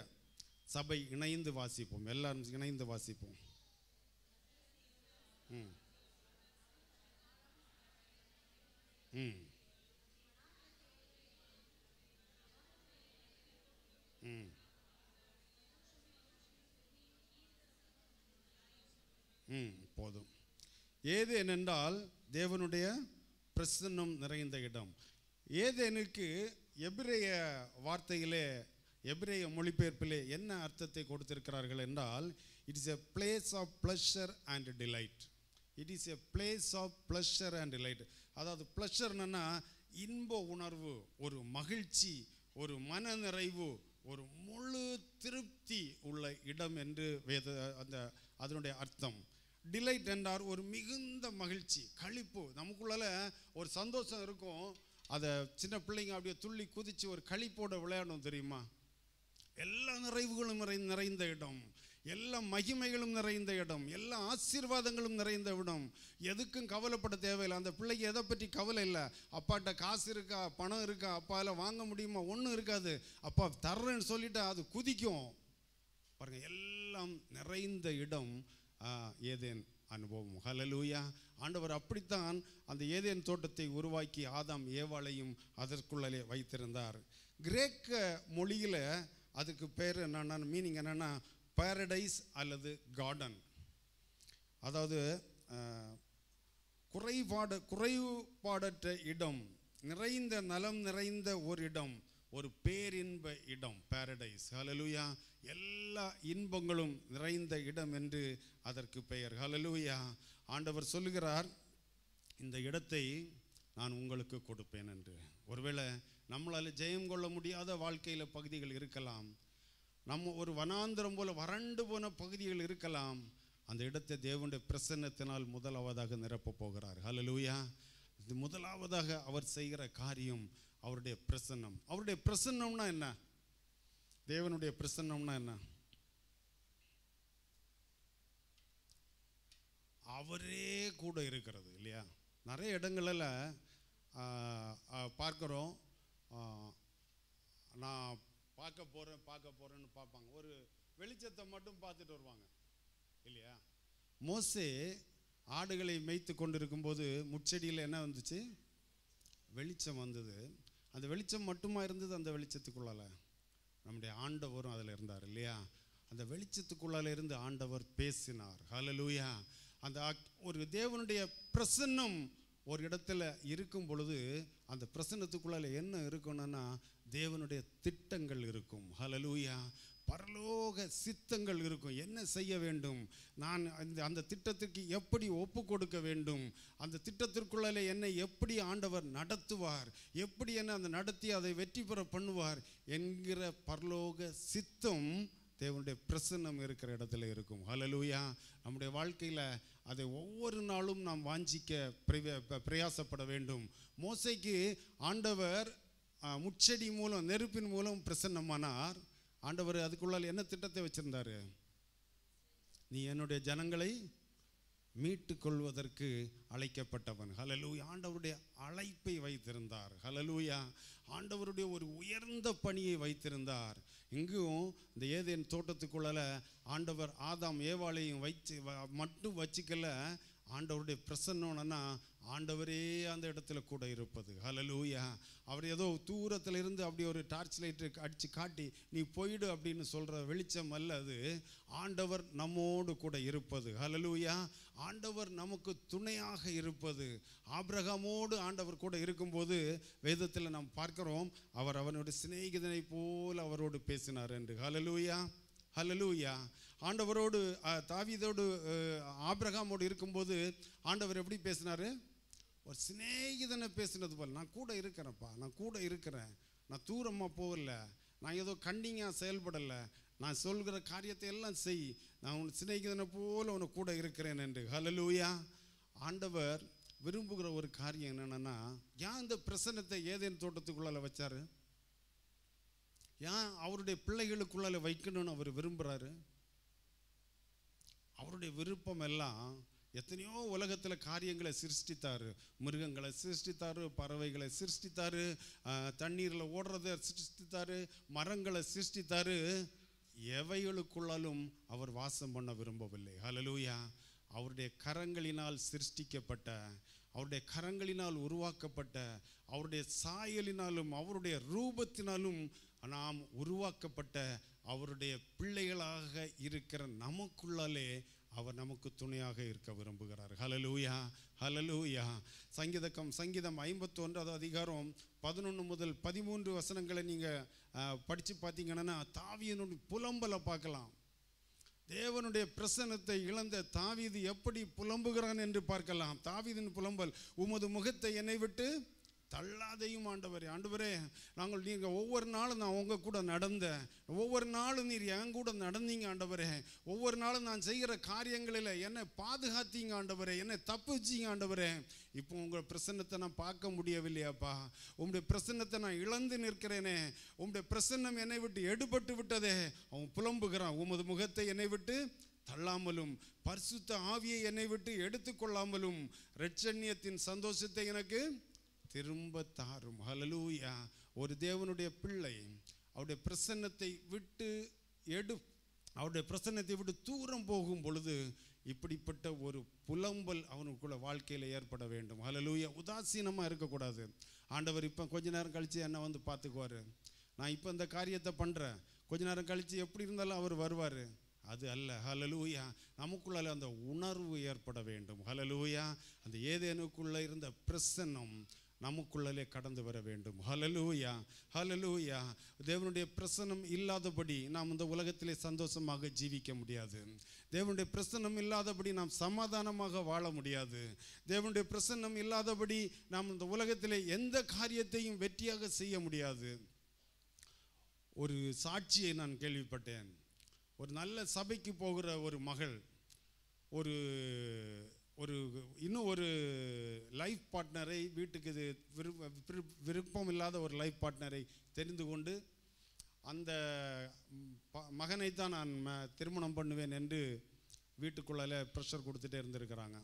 சபை இணைந்து வாசிப்போம், எல்லாரும் இணைந்து வாசிப்போம். போதும். ஏதேன் என்றால் தேவனுடைய பிரசன்னம் நிறைந்த இடம். ஏதேனுக்கு எபிரேய வார்த்தையிலே, எபிரேய மொழிபெயர்ப்பிலே என்ன அர்த்தத்தை கொடுத்திருக்கிறார்கள் என்றால், it is a place of pleasure and delight. It is a place of pleasure and delight. அதாவது ப்ளஷர்னா இன்ப உணர்வு, ஒரு மகிழ்ச்சி, ஒரு மன நிறைவு, ஒரு முழு திருப்தி உள்ள இடம் என்று அதனுடைய அர்த்தம். டிலைட் என்றார் ஒரு மிகுந்த மகிழ்ச்சி, களிப்பு. நமக்குள்ளால ஒரு சந்தோஷம் இருக்கும், அதை சின்ன பிள்ளைங்க அப்படியே துள்ளி குதித்து ஒரு களிப்போட விளையாடும் தெரியுமா. எல்லா நிறைவுகளும் நிறைந்த இடம், எல்லா மகிமைகளும் நிறைந்த இடம், எல்லா ஆசீர்வாதங்களும் நிறைந்த இடம். எதுக்கும் கவலைப்பட தேவையில்லை. அந்த பிள்ளைக்கு எதை பற்றி கவலை இல்லை. அப்பாட்ட காசு இருக்கா, பணம் இருக்கா, அப்பால வாங்க முடியுமா, ஒன்றும் இருக்காது. அப்பா தர்றேன்னு சொல்லிட்டு அது குதிக்கும் பாருங்க. எல்லாம் நிறைந்த இடம் ஏதேன் அனுபவம். ஹல்லேலூயா. ஆண்டவர் அப்படித்தான் அந்த ஏதேன் தோட்டத்தை உருவாக்கி ஆதாம் ஏவாளையும் அதற்குள்ளே வைத்திருந்தார். கிரேக்க மொழியில் அதுக்கு பேர் என்னன்னா, மீனிங் என்னன்னா பாரடைஸ் அல்லது கார்டன். அதாவது குறைபாடற்ற இடம், நிறைந்த நலம் நிறைந்த ஒரு இடம், ஒரு பேரின்ப இடம், பாரடைஸ். ஹல்லேலூயா. எல்லா இன்பங்களும் நிறைந்த இடம் என்று அதற்கு பெயர். ஹல்லேலூயா. ஆண்டவர் சொல்லுகிறார், இந்த இடத்தை நான் உங்களுக்கு கொடுப்பேன் என்று. ஒருவேளை நம்மளால் ஜெயம் கொள்ள முடியாத வாழ்க்கையில் பகுதிகள் இருக்கலாம், நம்ம ஒரு வனாந்திரம் போல வறண்டு போன பகுதிகள் இருக்கலாம். அந்த இடத்தை தேவனுடைய பிரசன்னத்தினால் முதலாவதாக நிரப்பப் போகிறார். ஹல்லேலூயா. இது முதலாவதாக அவர் செய்கிற காரியம் அவருடைய பிரசன்னம். அவருடைய பிரசன்னம்னா என்ன? தேவனுடைய பிரசன்னம்னா என்ன? அவரே கூட இருக்கிறது இல்லையா. நிறைய இடங்களில் பார்க்குறோம், நான் பார்க்க போகிறேன்னு பார்ப்பாங்க, ஒரு வெளிச்சத்தை மட்டும் பார்த்துட்டு வருவாங்க இல்லையா. மோசே ஆடுகளை மேய்த்து கொண்டிருக்கும்போது முச்செடியில் என்ன வந்துச்சு? வெளிச்சம் வந்தது. அந்த வெளிச்சம் மட்டுமா இருந்தது? அந்த வெளிச்சத்துக்குள்ளால நம்முடைய ஆண்டவரும் அதில் இருந்தார் இல்லையா. அந்த வெளிச்சத்துக்குள்ளால இருந்து ஆண்டவர் பேசினார். ஹல்லேலூயா. அந்த ஒரு தேவனுடைய பிரசன்னம் ஒரு இடத்துல இருக்கும் பொழுது அந்த பிரசன்னத்துக்குள்ளால என்ன இருக்கும்னா தேவனுடைய திட்டங்கள் இருக்கும். ஹல்லேலூயா. பரலோக சித்தங்கள் இருக்கும். என்ன செய்ய வேண்டும், நான் அந்த திட்டத்திற்கு எப்படி ஒப்பு கொடுக்க வேண்டும், அந்த திட்டத்திற்குள்ளே என்னை எப்படி ஆண்டவர் நடத்துவார், எப்படி என்ன அந்த நடத்தி அதை வெற்றி பெற பண்ணுவார் என்கிற பரலோக சித்தம் தேவனுடைய பிரசன்னம் இருக்கிற இடத்துல இருக்கும். ஹல்லேலூயா. நம்முடைய வாழ்க்கையில் அதை ஒவ்வொரு நாளும் நாம் வாஞ்சிக்க பிரயாசப்பட வேண்டும். மோசேக்கு ஆண்டவர் முச்செடி மூலம், நெருப்பின் மூலம் பிரசன்னமானார். ஆண்டவர் அதுக்குள்ளால் என்ன திட்டத்தை வச்சிருந்தாரு? நீ என்னுடைய ஜனங்களை மீட்டு கொள்வதற்கு அழைக்கப்பட்டவன். ஹல்லேலூயா. ஆண்டவருடைய அழைப்பை வைத்திருந்தார். ஹல்லேலூயா. ஆண்டவருடைய ஒரு உயர்ந்த பணியை வைத்திருந்தார். இங்கும் இந்த ஏதேன் தோட்டத்துக்குள்ள ஆண்டவர் ஆதாம் ஏவாளையும் மட்டும் வச்சுக்கல. ஆண்டவருடைய பிரசன்னம்னா ஆண்டவரே அந்த இடத்துல கூட இருப்பது. ஹல்லேலூயா. அவர் ஏதோ தூரத்தில் இருந்து அப்படி ஒரு டார்ச் லைட்டு அடித்து காட்டி நீ போயிடு அப்படின்னு சொல்கிற வெளிச்சம் அல்ல அது. ஆண்டவர் நம்மோடு கூட இருப்பது. ஹல்லேலூயா. ஆண்டவர் நமக்கு துணையாக இருப்பது. ஆபிரகாமோடு ஆண்டவர் கூட இருக்கும்போது வேதத்தில் நாம் பார்க்கிறோம், அவர் அவனுடைய சிநேகிதனை போல் அவரோடு பேசினார் என்று. ஹல்லேலூயா. ஹல்லேலூயா. ஆண்டவரோடு தாவீதோடு ஆபிரகாமோடு இருக்கும்போது ஆண்டவர் எப்படி பேசினார்? ஒரு சிநேகிதனை பேசினது போல், நான் கூட இருக்கிறேன்ப்பா, நான் கூட இருக்கிறேன், நான் தூரமாக போகல, நான் ஏதோ கண்டிங்காக செயல்படலை, நான் சொல்கிற காரியத்தை எல்லாம் செய், நான் உன் சிநேகிதனை போல் உன கூட இருக்கிறேன் என்று. ஹல்லேலூயா. ஆண்டவர் விரும்புகிற ஒரு காரியம் என்னென்னா, ஏன் இந்த பிரசன்னத்தை ஏதேன் தோட்டத்துக்குள்ளால வச்சார்? ஏன் அவருடைய பிள்ளைகளுக்குள்ளால வைக்கணும்னு அவர் விரும்புகிறாரு? அவருடைய விருப்பம் எல்லாம் எத்தனையோ உலகத்தில் காரியங்களை சிருஷ்டித்தார். மிருகங்களை சிருஷ்டித்தார், பறவைகளை சிருஷ்டித்தார், தண்ணீரில் ஓடுறதை சிருஷ்டித்தார், மரங்களை சிருஷ்டித்தார். எவைகளுக்குள்ளாலும் அவர் வாசம் பண்ண விரும்பவில்லை. ஹல்லேலூயா. அவருடைய கரங்களினால் சிருஷ்டிக்கப்பட்ட, அவருடைய கரங்களினால் உருவாக்கப்பட்ட, அவருடைய சாயலினாலும் அவருடைய ரூபத்தினாலும் நாம் உருவாக்கப்பட்ட அவருடைய பிள்ளைகளாக இருக்கிற நமக்குள்ளாலே அவர் நமக்கு துணையாக இருக்க விரும்புகிறார். ஹல்லேலூயா. ஹல்லேலூயா. சங்கீதம் 51 அதிகாரம் 11 முதல் 13 வசனங்களை நீங்கள் படித்து பார்த்தீங்கன்னா தாவீதினுடைய புலம்பலை பார்க்கலாம். தேவனுடைய பிரசன்னத்தை இழந்த தாவீது எப்படி புலம்புகிறான் என்று பார்க்கலாம். தாவீதின் புலம்பல், உமது முகத்தை என்னை விட்டு தள்ளாதையும் ஆண்டவரே. ஆண்டவரே, நீங்கள் ஒவ்வொரு நாளும் நான் உங்கள் கூட நடந்தேன், ஒவ்வொரு நாளும் நீர் என் கூட நடந்தீங்க ஆண்டவரே, ஒவ்வொரு நாளும் நான் செய்கிற காரியங்களில் என்னை பாதுகாத்தீங்க ஆண்டவரே, என்னை தப்புச்சிங்க ஆண்டவரே. இப்போ உங்கள் பிரசன்னத்தை நான் பார்க்க முடியவில்லையாப்பா, உங்களுடைய பிரசன்னத்தை நான் இழந்து நிற்கிறேனே, உங்களுடைய பிரசன்னம் என்னை விட்டு எடுபட்டு விட்டதே. அவன் புலம்புகிறான், உமது முகத்தை என்னை விட்டு தள்ளாமலும் பரிசுத்த ஆவியை என்னை விட்டு எடுத்துக்கொள்ளாமலும் இரட்சண்யத்தின் சந்தோஷத்தை எனக்கு திரும்ப தாரும். ஹல்லேலூயா. ஒரு தேவனுடைய பிள்ளை அவருடைய பிரசன்னத்தை விட்டு அவருடைய பிரசன்னத்தை விட்டு தூரம் போகும் பொழுது இப்படிப்பட்ட ஒரு புலம்பல் அவனுக்குள்ள வாழ்க்கையில் ஏற்பட வேண்டும். ஹல்லேலூயா. உதாசீனமாக இருக்கக்கூடாது. ஆண்டவர் இப்போ கொஞ்ச நேரம் கழித்து என்னை வந்து பார்த்துக்குவார், நான் இப்போ இந்த காரியத்தை பண்ணுறேன், கொஞ்ச நேரம் கழித்து எப்படி இருந்தாலும் அவர் வருவார், அது அல்ல. ஹல்லேலூயா. நமக்குள்ள அந்த உணர்வு ஏற்பட வேண்டும். ஹல்லேலூயா. அந்த ஏதேனுக்குள்ளே இருந்த பிரசன்னம் நமக்குள்ளே கடந்து வர வேண்டும். ஹல்லேலூயா. ஹல்லேலூயா. தேவனுடைய பிரசன்னம் இல்லாதபடி நாம் இந்த உலகத்திலே சந்தோஷமாக ஜீவிக்க முடியாது. தேவனுடைய பிரசன்னம் இல்லாதபடி நாம் சமாதானமாக வாழ முடியாது. தேவனுடைய பிரசன்னம் இல்லாதபடி நாம் இந்த உலகத்திலே எந்த காரியத்தையும் வெற்றியாக செய்ய முடியாது. ஒரு சாட்சியை நான் கேள்விப்பட்டேன். ஒரு நல்ல சபைக்கு போகிற ஒரு மகள் இன்னும் ஒரு லைஃப் பார்ட்னரை, வீட்டுக்கு இது விருப்பம் இல்லாத ஒரு லைஃப் பார்ட்னரை தெரிந்து கொண்டு அந்த மகனைத்தான் நான் திருமணம் பண்ணுவேன் என்று வீட்டுக்குள்ளால ப்ரெஷர் கொடுத்துட்டே இருந்திருக்கிறாங்க.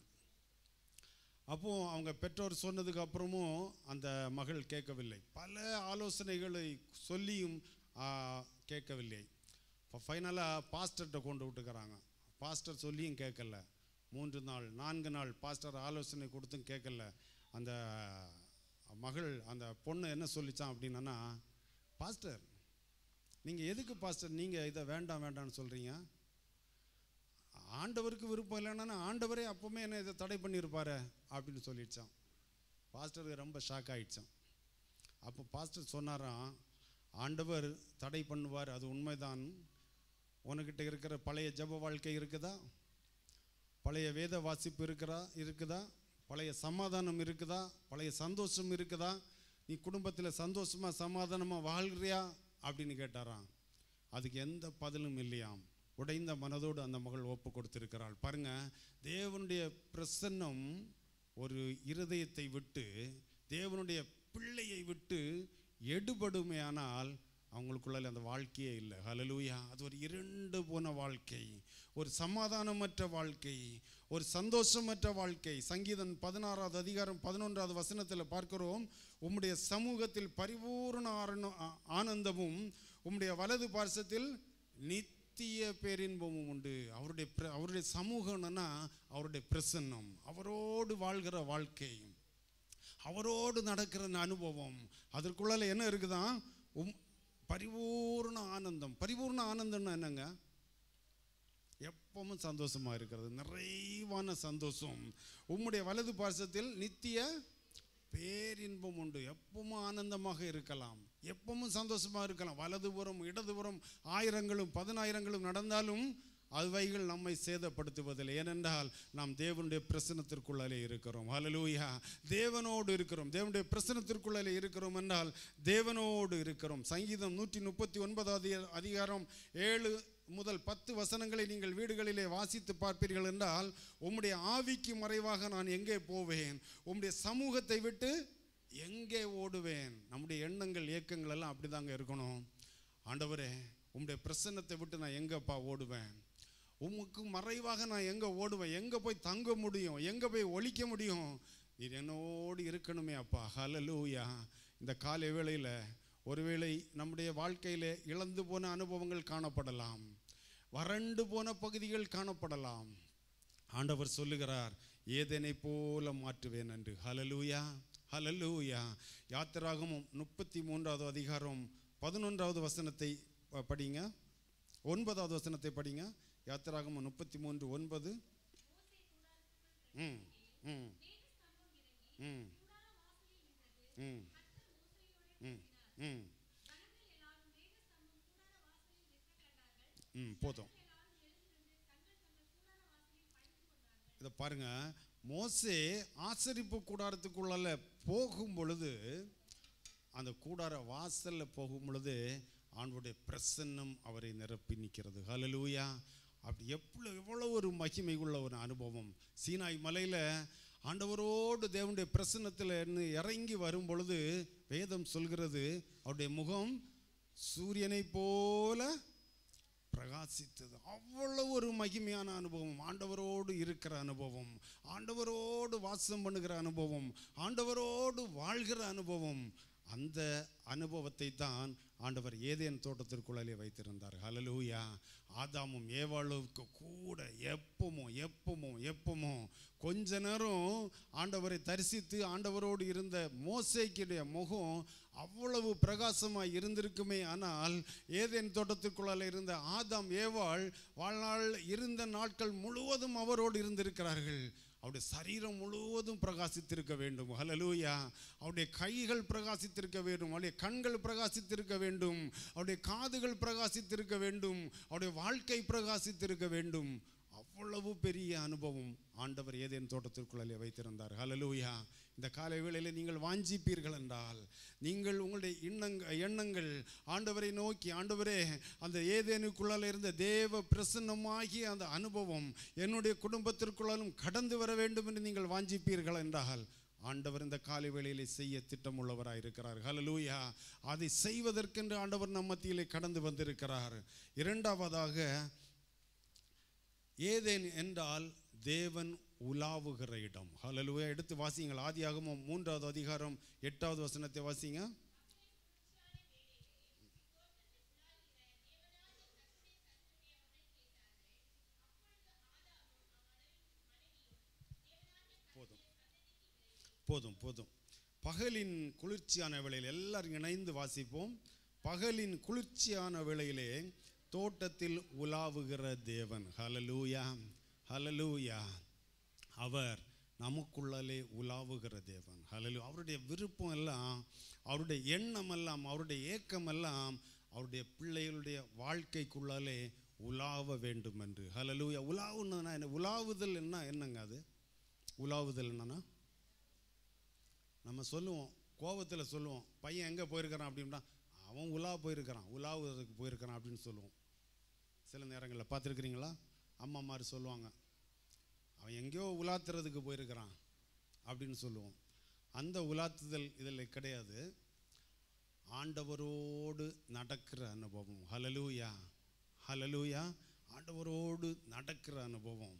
அப்போது அவங்க பெற்றோர் சொன்னதுக்கு அப்புறமும் அந்த மகள் கேட்கவில்லை. பல ஆலோசனைகளை சொல்லியும் கேட்கவில்லை. இப்போ ஃபைனலாக பாஸ்டர்கிட்ட கொண்டு விட்டுக்கிறாங்க. பாஸ்டர் சொல்லியும் கேட்கல. 3 நாள் 4 நாள் பாஸ்டர் ஆலோசனை கொடுத்தும் கேட்கல. அந்த மகள், அந்த பொண்ணு என்ன சொல்லிச்சான் அப்படின்னா, பாஸ்டர் நீங்கள் எதுக்கு பாஸ்டர் நீங்கள் இதை வேண்டாம் வேண்டாம்னு சொல்கிறீங்க? ஆண்டவருக்கு விருப்பம் இல்லைன்னா ஆண்டவரே அப்போவுமே என்ன இதை தடை பண்ணியிருப்பாரு அப்படின்னு சொல்லிடுச்சான். பாஸ்டருக்கு ரொம்ப ஷாக் ஆகிடுச்சான். அப்போ பாஸ்டர் சொன்னாராம், ஆண்டவர் தடை பண்ணுவார், அது உண்மைதான். உனக்கிட்ட இருக்கிற பழைய ஜப வாழ்க்கை இருக்குதா? பழைய வேத வாசிப்பு இருக்குதா? பழைய சமாதானம் இருக்குதா? பழைய சந்தோஷம் இருக்குதா? நீ குடும்பத்தில் சந்தோஷமாக சமாதானமாக வாழ்கிறியா அப்படின்னு கேட்டாராம். அதுக்கு எந்த பதிலும் இல்லையாம். உடைந்த மனதோடு அந்த மகள் ஒப்பு கொடுத்திருக்கிறாள். பாருங்க, தேவனுடைய பிரசன்னம் ஒரு இருதயத்தை விட்டு, தேவனுடைய பிள்ளையை விட்டு எடுபடுமையானால் அவங்களுக்குள்ள அந்த வாழ்க்கையே இல்லை. ஹல்லேலூயா. அது ஒரு இருண்டு போன வாழ்க்கை, ஒரு சமாதானமற்ற வாழ்க்கை, ஒரு சந்தோஷமற்ற வாழ்க்கை. சங்கீதம் 16வது அதிகாரம் 11வது வசனத்தில் பார்க்கிறோம், உம்முடைய சமூகத்தில் பரிபூர்ண ஆனந்தமும் உம்முடைய வலது பார்சத்தில் நித்திய பேரின்பமும் உண்டு. அவருடைய சமூகம்னா அவருடைய பிரசன்னம், அவரோடு வாழ்கிற வாழ்க்கை, அவரோடு நடக்கிற அனுபவம். அதற்குள்ள என்ன இருக்குதான்? பரிபூர்ண ஆனந்தம். பரிபூர்ண ஆனந்தம்னா என்னங்க? எப்பவும் சந்தோஷமா இருக்கிறது, நிறைவான சந்தோஷம். உம்முடைய வலது பார்சத்தில் நித்திய பேரின்பம் உண்டு. எப்பவும் ஆனந்தமாக இருக்கலாம், எப்பவும் சந்தோஷமா இருக்கலாம். வலதுபுறம் இடதுபுறம் ஆயிரங்களும் 10,000ங்களும் நடந்தாலும் அவைகள் நம்மை சேதப்படுத்துவதில்லை. ஏனென்றால் நாம் தேவனுடைய பிரசன்னத்திற்குள்ளே இருக்கிறோம். ஹல்லேலூயா. தேவனோடு இருக்கிறோம். தேவனுடைய பிரசன்னத்திற்குள்ளே இருக்கிறோம் என்றால் தேவனோடு இருக்கிறோம். சங்கீதம் 139வது அதிகாரம் 7 முதல் 10 வசனங்களை நீங்கள் வீடுகளிலே வாசித்து பார்ப்பீர்கள் என்றால், உம்முடைய ஆவிக்கு மறைவாக நான் எங்கே போவேன், உம்முடைய சமூகத்தை விட்டு எங்கே ஓடுவேன். நம்முடைய எண்ணங்கள் இயக்கங்கள் எல்லாம் அப்படிதாங்க இருக்கணும். ஆண்டவரே, உம்முடைய பிரசன்னத்தை விட்டு நான் எங்கப்பா ஓடுவேன்? உமக்கு மறைவாக நான் எங்கே ஓடுவேன்? எங்கே போய் தங்க முடியும்? எங்கே போய் ஒழிக்க முடியும்? நீர் என்னோடு இருக்கணுமே அப்பா. ஹல்லேலூயா. இந்த காலை வேளையில் ஒருவேளை நம்முடைய வாழ்க்கையில் இழந்து போன அனுபவங்கள் காணப்படலாம், வறண்டு போன பகுதிகள் காணப்படலாம். ஆண்டவர் சொல்லுகிறார், ஏதேனை போல மாற்றுவேன் என்று. ஹல்லேலூயா, ஹல்லேலூயா. யாத்திராகமம் 33வது அதிகாரம் 11வது வசனத்தை படிங்க, 9வது வசனத்தை படிங்க. யாத்திராகமம் 33:9. போதும். இதை பாருங்க, மோசே ஆசரிப்பு கூடாரத்துக்குள்ள போகும் பொழுது, அந்த கூடார வாசல்ல போகும் பொழுது ஆண்டவருடைய பிரசன்னம் அவரை நிரப்பி நிற்கிறது. ஹல்லேலூயா. அப்படி எவ்வளோ ஒரு மகிமை உள்ள ஒரு அனுபவம். சீனாய் மலையில் ஆண்டவரோடு தேவனுடைய பிரசன்னத்தில் இறங்கி வரும் பொழுது வேதம் சொல்கிறது, அவருடைய முகம் சூரியனை போல பிரகாசித்தது. அவ்வளோ ஒரு மகிமையான அனுபவம், ஆண்டவரோடு இருக்கிற அனுபவம், ஆண்டவரோடு வாசம் பண்ணுகிற அனுபவம், ஆண்டவரோடு வாழ்கிற அனுபவம். அந்த அனுபவத்தை தான் ஆண்டவர் ஏதேன் தோட்டத்திற்குள்ளே வைத்திருந்தார். ஹல்லேலூயா. ஆதாமும் ஏவாளுக்கு கூட எப்பவும் கொஞ்ச நேரம் ஆண்டவரை தரிசித்து ஆண்டவரோடு இருந்த மோசேக்குடைய முகம் அவ்வளவு பிரகாசமாக இருந்திருக்குமே. ஆனால் ஏதேன் தோட்டத்திற்குள்ளால் இருந்த ஆதாம் ஏவாள் வாழ்நாள் இருந்த நாட்கள் முழுவதும் அவரோடு இருந்திருக்கிறார்கள். அவருடைய சரீரம் முழுவதும் பிரகாசித்திருக்க வேண்டும். ஹல்லேலூயா. அவருடைய கைகள் பிரகாசித்திருக்க வேண்டும், அவருடைய கண்கள் பிரகாசித்திருக்க வேண்டும், அவருடைய காதுகள் பிரகாசித்திருக்க வேண்டும், அவருடைய வாழ்க்கை பிரகாசித்திருக்க வேண்டும். அவ்வளவு பெரிய அனுபவம் ஆண்டவர் ஏதேன் தோட்டத்திற்குள்ளே வைத்திருந்தார். ஹல்லேலூயா. இந்த காலை வேளையில் நீங்கள் வாஞ்சிப்பீர்கள் என்றால், நீங்கள் உங்களுடைய எண்ணங்கள் ஆண்டவரை நோக்கி, ஆண்டவரே, அந்த ஏதேனுக்குள்ளால் இருந்த தேவ பிரசன்னமாகிய அந்த அனுபவம் என்னுடைய குடும்பத்திற்குள்ளாலும் கடந்து வர வேண்டும் என்று நீங்கள் வாஞ்சிப்பீர்கள் என்றால், ஆண்டவர் இந்த காலை வேளையிலே செய்ய திட்டமுள்ளவராக இருக்கிறார். ஹல்லேலூயா. அதை செய்வதற்கென்று ஆண்டவர் நம் மத்தியிலே கடந்து வந்திருக்கிறார். இரண்டாவதாக, ஏதேன் என்றால் தேவன் உலாவுகிற இடம். ஹல்லேலூயா. எடுத்து வாசிங்கள். ஆதியாகமம் 3வது அதிகாரம் 8வது வசனத்தை வாசிங்க. போதும். பகலின் குளிர்ச்சியான வேளையில் எல்லாரும் இணைந்து வாசிப்போம். பகலின் குளிர்ச்சியான வேளையிலே தோட்டத்தில் உலாவுகிற தேவன். ஹல்லேலூயா, ஹல்லேலூயா. அவர் நமக்குள்ளே உலாவுகிற தேவன். ஹல்லேலூயா. அவருடைய விருப்பம் எல்லாம், அவருடைய எண்ணம் எல்லாம், அவருடைய ஏக்கம் எல்லாம் அவருடைய பிள்ளைகளுடைய வாழ்க்கைக்குள்ளாலே உலாவ வேண்டும் என்று. ஹல்லேலூயா. உலாவுன்னா என்ன? உலாவுதல் என்னங்க அது? உலாவுதல் என்னன்னா, நம்ம சொல்லுவோம், கோபத்தில் சொல்லுவோம், பையன் எங்கே போயிருக்கிறான் அப்படின்னா, அவன் உலாவுறதுக்கு போயிருக்கிறான் அப்படின்னு சொல்லுவோம். சில நேரங்களில் பார்த்துருக்குறீங்களா? அம்மா மாதிரி சொல்லுவாங்க, அவன் எங்கேயோ உலாத்துறதுக்கு போயிருக்கிறான் அப்படின்னு சொல்லுவோம். அந்த உலாத்துதல் இதில் கிடையாது. ஆண்டவரோடு நடக்கிற அனுபவம். ஹல்லேலூயா, ஹல்லேலூயா. ஆண்டவரோடு நடக்கிற அனுபவம்,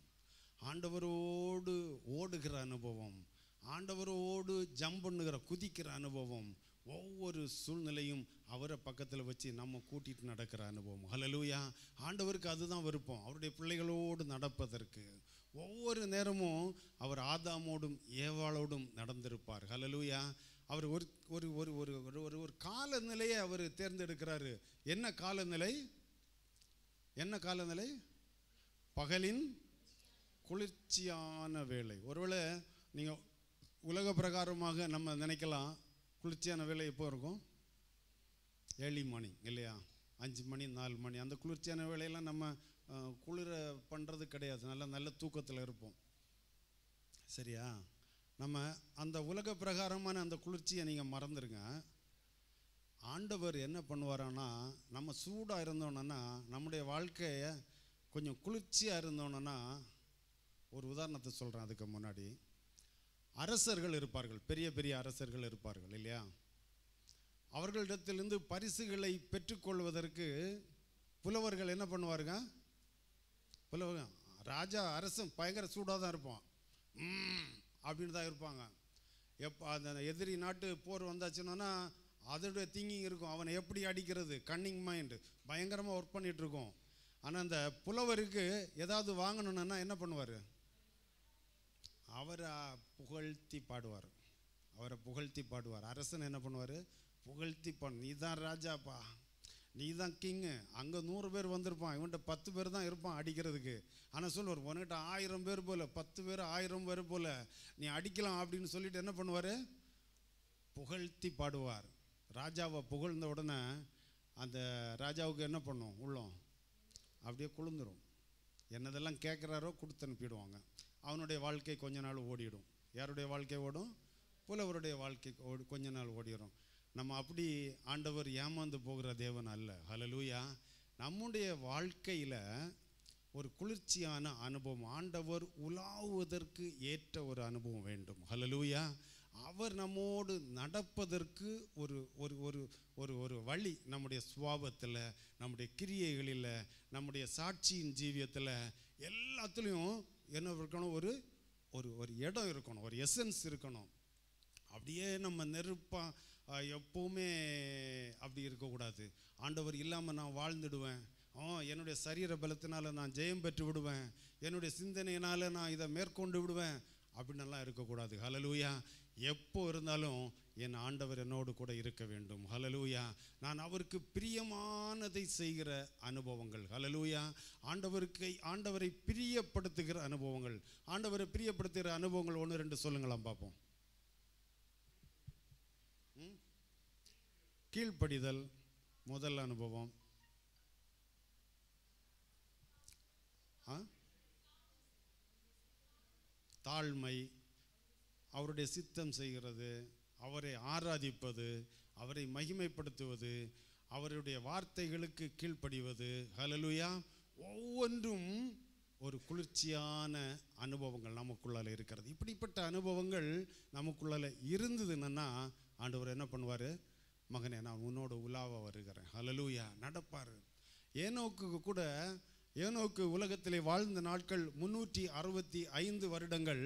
ஆண்டவரோடு ஓடுகிற அனுபவம், ஆண்டவரோடு ஜம்ப் பண்ணுகிற குதிக்கிற அனுபவம், ஒவ்வொரு சூழ்நிலையும் அவரை பக்கத்தில் வச்சு நம்ம கூட்டிகிட்டு நடக்கிற அனுபவம். ஹல்லேலூயா. ஆண்டவருக்கு அதுதான் விருப்பம், அவருடைய பிள்ளைகளோடு நடப்பதற்கு. ஒவ்வொரு நேரமும் அவர் ஆதாமோடும் ஏவாளோடும் நடந்திருப்பார். ஹல்லேலூயா. அவர் ஒரு ஒரு ஒரு ஒரு ஒரு ஒரு காலநிலையை அவர் தேர்ந்தெடுக்கிறாரு. என்ன காலநிலை? என்ன காலநிலை? பகலின் குளிர்ச்சியான வேளை. ஒருவேளை நீங்கள் உலக பிரகாரமாக நம்ம நினைக்கலாம், குளிர்ச்சியான வேலை எப்போ இருக்கும்? ஏர்லி மார்னிங் இல்லையா? 5 மணி 4 மணி. அந்த குளிர்ச்சியான வேலையெல்லாம் நம்ம குளிர பண்ணுறது கிடையாது, நல்ல தூக்கத்தில் இருப்போம். சரியா? நம்ம அந்த உலக பிரகாரமான அந்த குளிர்ச்சியை நீங்கள் மறந்துடுங்க. ஆண்டவர் என்ன பண்ணுவாரான்னா, நம்ம சூடாக இருந்தோன்னா, நம்முடைய வாழ்க்கையை கொஞ்சம் குளிர்ச்சியாக இருந்தோன்னா, ஒரு உதாரணத்தை சொல்கிறேன். அதுக்கு முன்னாடி அரசர்கள் இருப்பார்கள், பெரிய பெரிய அரசர்கள் இருப்பார்கள் இல்லையா? அவர்களிடத்திலிருந்து பரிசுகளை பெற்றுக்கொள்வதற்கு புலவர்கள் என்ன பண்ணுவாருங்க? புலவர்கள், ராஜா அரசன் பயங்கர சூடாக தான் இருப்பான், அப்படின்னு தான் இருப்பாங்க. எப்போ அந்த எதிரி நாட்டு போர் வந்தாச்சுன்னா அதோடைய திங்கிங் இருக்கும், அவனை எப்படி அடிக்கிறது, கன்னிங் மைண்டு பயங்கரமாக ஒர்க் பண்ணிகிட்டு இருக்கோம். ஆனால் அந்த புலவருக்கு ஏதாவது வாங்கணுன்னா என்ன பண்ணுவார்? அவரை புகழ்த்தி பாடுவார், அவரை புகழ்த்தி பாடுவார். அரசன் என்ன பண்ணுவார்? புகழ்த்தி நீ தான் ராஜாப்பா, நீ தான் கிங்கு. அங்கே 100 பேர் வந்திருப்பான், இவன்கிட்ட 10 பேர் தான் இருப்பான் அடிக்கிறதுக்கு. ஆனால் சொல்லுவார், உன்கிட்ட 1000 பேர் போல், 10 பேர் 1000 பேர் போல் நீ அடிக்கலாம் அப்படின்னு சொல்லிட்டு என்ன பண்ணுவார்? புகழ்த்தி பாடுவார். ராஜாவை புகழ்ந்த உடனே அந்த ராஜாவுக்கு என்ன பண்ணும்? உள்ளம் அப்படியே குளிர்ந்துடும். என்னதெல்லாம் கேட்குறாரோ கொடுத்து அனுப்பிடுவாங்க. அவனுடைய வாழ்க்கை கொஞ்ச நாள் ஓடிடும். யாருடைய வாழ்க்கை ஓடும்? புலவருடைய வாழ்க்கை கொஞ்ச நாள் ஓடிடும். நம்ம அப்படி ஆண்டவர் ஏமாந்து போகிற தேவன் அல்ல. ஹல்லேலூயா. நம்முடைய வாழ்க்கையில் ஒரு குளிர்ச்சியான அனுபவம், ஆண்டவர் உலாவுவதற்கு ஏற்ற ஒரு அனுபவம் வேண்டும். ஹல்லேலூயா. அவர் நம்மோடு நடப்பதற்கு ஒரு ஒரு ஒரு ஒரு ஒரு வழி, நம்முடைய சுபாவத்தில், நம்முடைய கிரியைகளில், நம்முடைய சாட்சியின் ஜீவியத்தில் எல்லாத்துலேயும் என்ன இருக்கணும்? ஒரு ஒரு ஒரு இடம் இருக்கணும், ஒரு எசன்ஸ் இருக்கணும். அப்படியே நம்ம நெருப்பாக எப்போவுமே அப்படி இருக்கக்கூடாது. ஆண்டவர் இல்லாமல் நான் வாழ்ந்துடுவேன், என்னுடைய சரீர பலத்தினால் நான் ஜெயம் பெற்று விடுவேன், என்னுடைய சிந்தனையினால் நான் இதை மேற்கொண்டு விடுவேன் அப்படின்னெல்லாம் இருக்கக்கூடாது. ஹல்லேலூயா. எப்போ இருந்தாலும் என் ஆண்டவர் என்னோடு கூட இருக்க வேண்டும். ஹல்லேலூயா. நான் அவருக்கு பிரியமானதை செய்கிற அனுபவங்கள். ஹல்லேலூயா. ஆண்டவரை பிரியப்படுத்துகிற அனுபவங்கள். ஆண்டவரை பிரியப்படுத்துகிற அனுபவங்கள் 1 2 சொல்லுங்களாம் பார்ப்போம். கீழ்ப்படிதல் முதல் அனுபவம். தாழ்மை, அவருடைய சித்தம் செய்கிறது, அவரை ஆராதிப்பது, அவரை மகிமைப்படுத்துவது, அவருடைய வார்த்தைகளுக்கு கீழ்ப்படிவது. ஹல்லேலூயா. ஒவ்வொன்றும் ஒரு குளிர்ச்சியான அனுபவங்கள் நமக்குள்ளால இருக்கிறது. இப்படிப்பட்ட அனுபவங்கள் நமக்குள்ளால இருந்ததுன்னா ஆண்டவர் என்ன பண்ணுவார்? மகனே, நான் உன்னோட உலாவ வருகிறேன். ஹல்லேலூயா. நடப்பார். ஏனோக்கு உலகத்திலே வாழ்ந்த நாட்கள் 365 வருடங்கள்.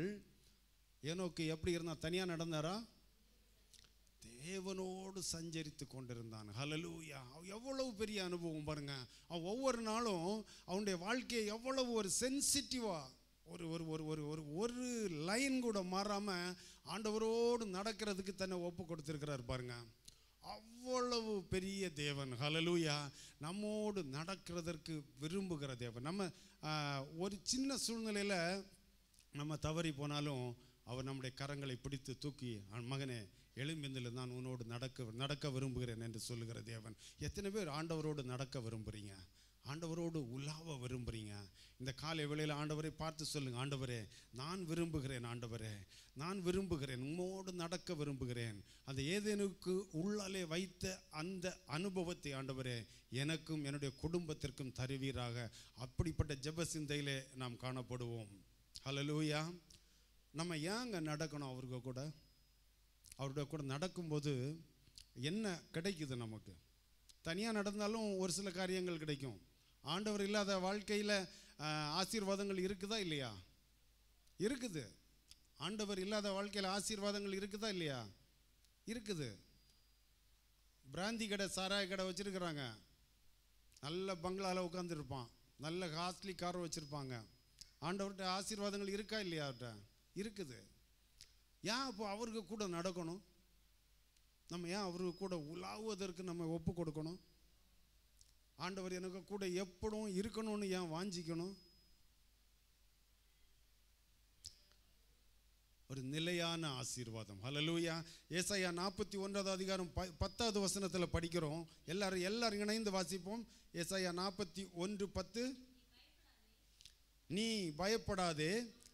ஏனோக்கு எப்படி இருந்தான்? தனியாக நடந்தாரா? தேவனோடு சஞ்சரித்து கொண்டிருந்தான். ஹல்லேலூயா. எவ்வளவு பெரிய அனுபவம் பாருங்க. அவன் ஒவ்வொரு நாளும் அவனுடைய வாழ்க்கையை எவ்வளவு ஒரு சென்சிட்டிவாக ஒரு ஒரு ஒரு ஒரு ஒரு ஒரு லைன் கூட மாறாமல் ஆண்டவரோடு நடக்கிறதுக்கு தன்னை ஒப்பு கொடுத்துருக்கிறார் பாருங்க. அவ்வளவு பெரிய தேவன். ஹல்லேலூயா. நம்மோடு நடக்கிறதற்கு விரும்புகிற தேவன். நம்ம ஒரு சின்ன சூழ்நிலையில் நம்ம தவறி போனாலும் அவர் நம்முடைய கரங்களை பிடித்து தூக்கி, மகனே எழும்பிந்தில் நான் உன்னோடு நடக்க விரும்புகிறேன் என்று சொல்லுகிற தேவன். எத்தனை பேர் ஆண்டவரோடு நடக்க விரும்புகிறீங்க? ஆண்டவரோடு உலாவ விரும்புகிறீங்க? இந்த காலை வேளையில் ஆண்டவரை பார்த்து சொல்லுங்கள், ஆண்டவரே நான் விரும்புகிறேன், ஆண்டவரே நான் விரும்புகிறேன், உம்மோடு நடக்க விரும்புகிறேன். அந்த ஏதேனுக்கு உள்ளாலே வைத்த அந்த அனுபவத்தை ஆண்டவரே எனக்கும் என்னுடைய குடும்பத்திற்கும் தருவீராக. அப்படிப்பட்ட ஜெப சிந்தையிலே நாம் காணப்படுவோம். ஹல்லேலூயா. நம்ம ஏங்க நடக்கணும்? அவருடைய கூட நடக்கும்போது என்ன கிடைக்குது நமக்கு? தனியாக நடந்தாலும் ஒரு சில காரியங்கள் கிடைக்கும். ஆண்டவர் இல்லாத வாழ்க்கையில் ஆசீர்வாதங்கள் இருக்குதா இல்லையா? இருக்குது. ஆண்டவர் இல்லாத வாழ்க்கையில் ஆசீர்வாதங்கள் இருக்குதா இல்லையா? இருக்குது. பிராந்தி கடை, சாராய கடை வச்சுருக்கிறாங்க, நல்ல பங்களாவில் உட்காந்துருப்பான், நல்ல காஸ்ட்லி கார் வச்சுருப்பாங்க. ஆண்டவர்கிட்ட ஆசீர்வாதங்கள் இருக்கா இல்லையா? அவர்கிட்ட இருக்குது. ஏன் அப்போ அவருக்கு கூட நடக்கணும்? நம்ம ஏன் அவருக்கு கூட உலாவுவதற்கு நம்ம ஒப்பு கொடுக்கணும்? ஆண்டவர் எனக்கு கூட எப்படும் இருக்கணும்னு ஏன் வாஞ்சிக்கணும்? ஒரு நிலையான ஆசீர்வாதம். ஹல்லேலூயா. ஏசாயா 41வது அதிகாரம் 10வது வசனத்தில் படிக்கிறோம். எல்லாரும் இணைந்து வாசிப்போம். ஏசாயா 41:10. நீ பயப்படாதே,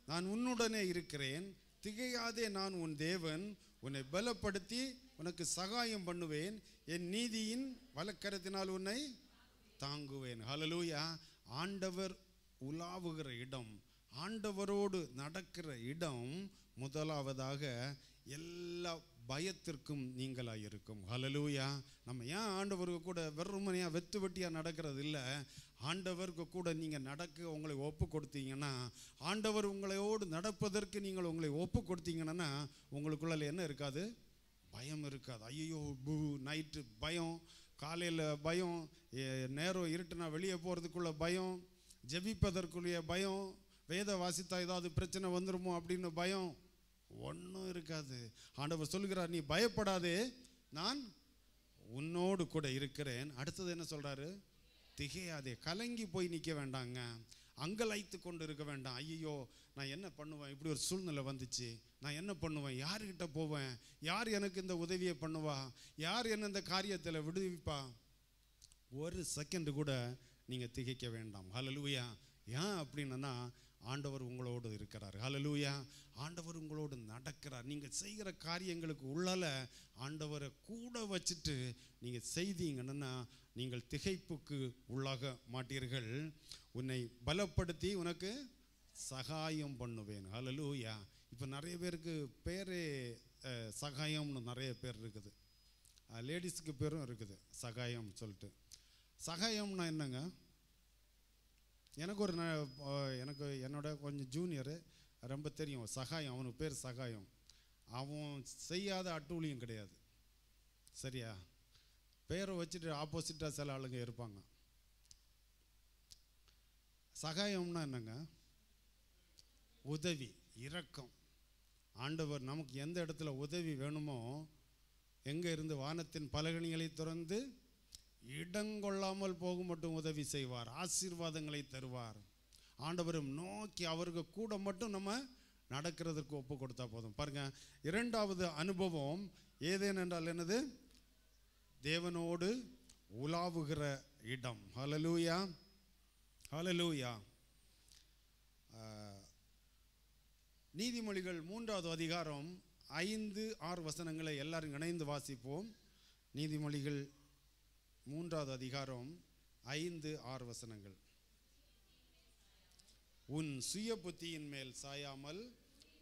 நான் உன்னுடனே இருக்கிறேன், திகையாதே, நான் உன் தேவன், உன்னை பலப்படுத்தி உனக்கு சகாயம் பண்ணுவேன், என் நீதியின் வலக்கரத்தினால் உன்னை தாங்குவேன். ஹல்லேலூயா. ஆண்டவர் உலாவுகிற இடம், ஆண்டவரோடு நடக்கிற இடம் முதலாவதாக எல்லா பயத்திற்கும் நீங்களாக இருக்கும். ஹல்லேலூயா. நம்ம ஏன் ஆண்டவருக்கு கூட வெறுமனையாக வெத்து வெட்டியாக நடக்கிறது இல்லை. ஆண்டவருக்கு கூட நீங்கள் நடக்க உங்களை ஒப்பு கொடுத்தீங்கன்னா, ஆண்டவர் உங்களோடு நடப்பதற்கு நீங்கள் உங்களை ஒப்பு கொடுத்தீங்கன்னா உங்களுக்குள்ள என்ன இருக்காது? பயம் இருக்காது. ஐயோ நைட்டு பயம், காலையில் பயம், நேரம் இருட்டுனா வெளியே போகிறதுக்குள்ள பயம், ஜெபிப்பதற்குரிய பயம், வேத வாசித்தா ஏதாவது பிரச்சனை வந்துருமோ அப்படின்னு பயம், ஒன்றும் இருக்காது. ஆண்டவர் சொல்கிறார், நீ பயப்படாதே, நான் உன்னோடு கூட இருக்கிறேன். அடுத்தது என்ன சொல்கிறாரு? திகையாதே. கலங்கி போய் நிற்க வேண்டாங்க, அங்கலாய்த்து கொண்டு இருக்க வேண்டாம். ஐயோ நான் என்ன பண்ணுவேன், இப்படி ஒரு சூழ்நிலை வந்துச்சு, நான் என்ன பண்ணுவேன், யாருக்கிட்ட போவேன், யார் எனக்கு இந்த உதவியை பண்ணுவா, யார் என்ன இந்த காரியத்தில் விடுவிப்பா? ஒரு செகண்டு கூட நீங்கள் திகைக்க வேண்டாம். ஹல்லேலூயா. ஏன் அப்படின்னா ஆண்டவர் உங்களோடு இருக்கிறார். ஹல்லேலூயா. ஆண்டவர் உங்களோடு நடக்கிறார். நீங்கள் செய்கிற காரியங்களுக்கு உள்ளால ஆண்டவரை கூட வச்சுட்டு நீங்கள் செய்தீங்கன்னா நீங்கள் திகைப்புக்கு உள்ளாக மாட்டீர்கள். உன்னை பலப்படுத்தி உனக்கு சகாயம் பண்ணுவேன். ஹல்லேலூயா. இப்போ நிறைய பேருக்கு பேரே சகாயம்னு நிறைய பேர் இருக்குது. லேடிஸுக்கு பேரும் இருக்குது சகாயம் சொல்லிட்டு. சகாயம்னா என்னங்க? எனக்கு என்னோட கொஞ்சம் ஜூனியரு ரொம்ப தெரியும். சகாயம், அவனுக்கு பேர் சகாயம். அவன் செய்யாத அட்டூழியம் கிடையாது. சரியா? பேரை வச்சுட்டு ஆப்போசிட்டாக சில ஆளுங்க இருப்பாங்க. சகாயம்னா என்னங்க? உதவி, இரக்கம். ஆண்டவர் நமக்கு எந்த இடத்துல உதவி வேணுமோ, எங்கே இருந்து வானத்தின் பலகணிகளை திறந்து இடங்கொள்ளாமல் போக மட்டும் உதவி செய்வார், ஆசீர்வாதங்களை தருவார். ஆண்டவரும் நோக்கி அவருக்கு கூட மட்டும் நம்ம நடக்கிறதுக்கு ஒப்பு கொடுத்தா போதும். பாருங்க, இரண்டாவது அனுபவம் ஏதேன் என்றால் என்னது? தேவனோடு உலாவுகிற இடம். ஹல்லேலூயா. ஹல்லேலூயா. நீதிமொழிகள் 3வது அதிகாரம் 5-6 வசனங்களை எல்லாரும் இணைந்து வாசிப்போம். நீதிமொழிகள் 3வது அதிகாரம் 5-6 வசனங்கள். உன் சுய புத்தியின் மேல் சாயாமல்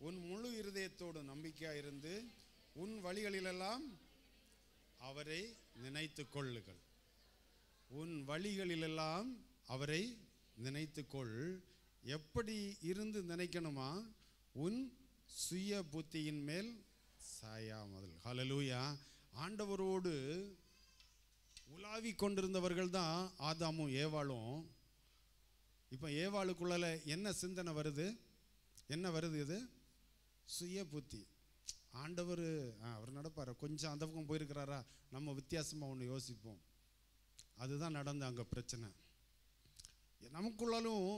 உன் முழு இருதயத்தோடு நம்பிக்கையாயிருந்து உன் வழிகளிலெல்லாம் அவரை நினைத்து கொள்ளுங்கள். உன் வழிகளிலெல்லாம் அவரை நினைத்து கொள். எப்படி இருந்து நினைக்கணுமா? உன் சுய புத்தியின் மேல் சாயாமல். ஹல்லேலூயா. ஆண்டவரோடு உலாவி கொண்டிருந்தவர்கள் தான் ஆதாமும் ஏவாளும். இப்போ ஏவாளுக்குள்ள என்ன சிந்தனை வருது? என்ன வருது? இது சுய புத்தி. ஆண்டவர் அவர் நடப்பார், கொஞ்சம் அந்த பக்கம் போயிருக்கிறாரா, நம்ம வித்தியாசமாக ஒன்று யோசிப்போம். அதுதான் நடந்த அங்கே பிரச்சனை. நமக்குள்ளாலும்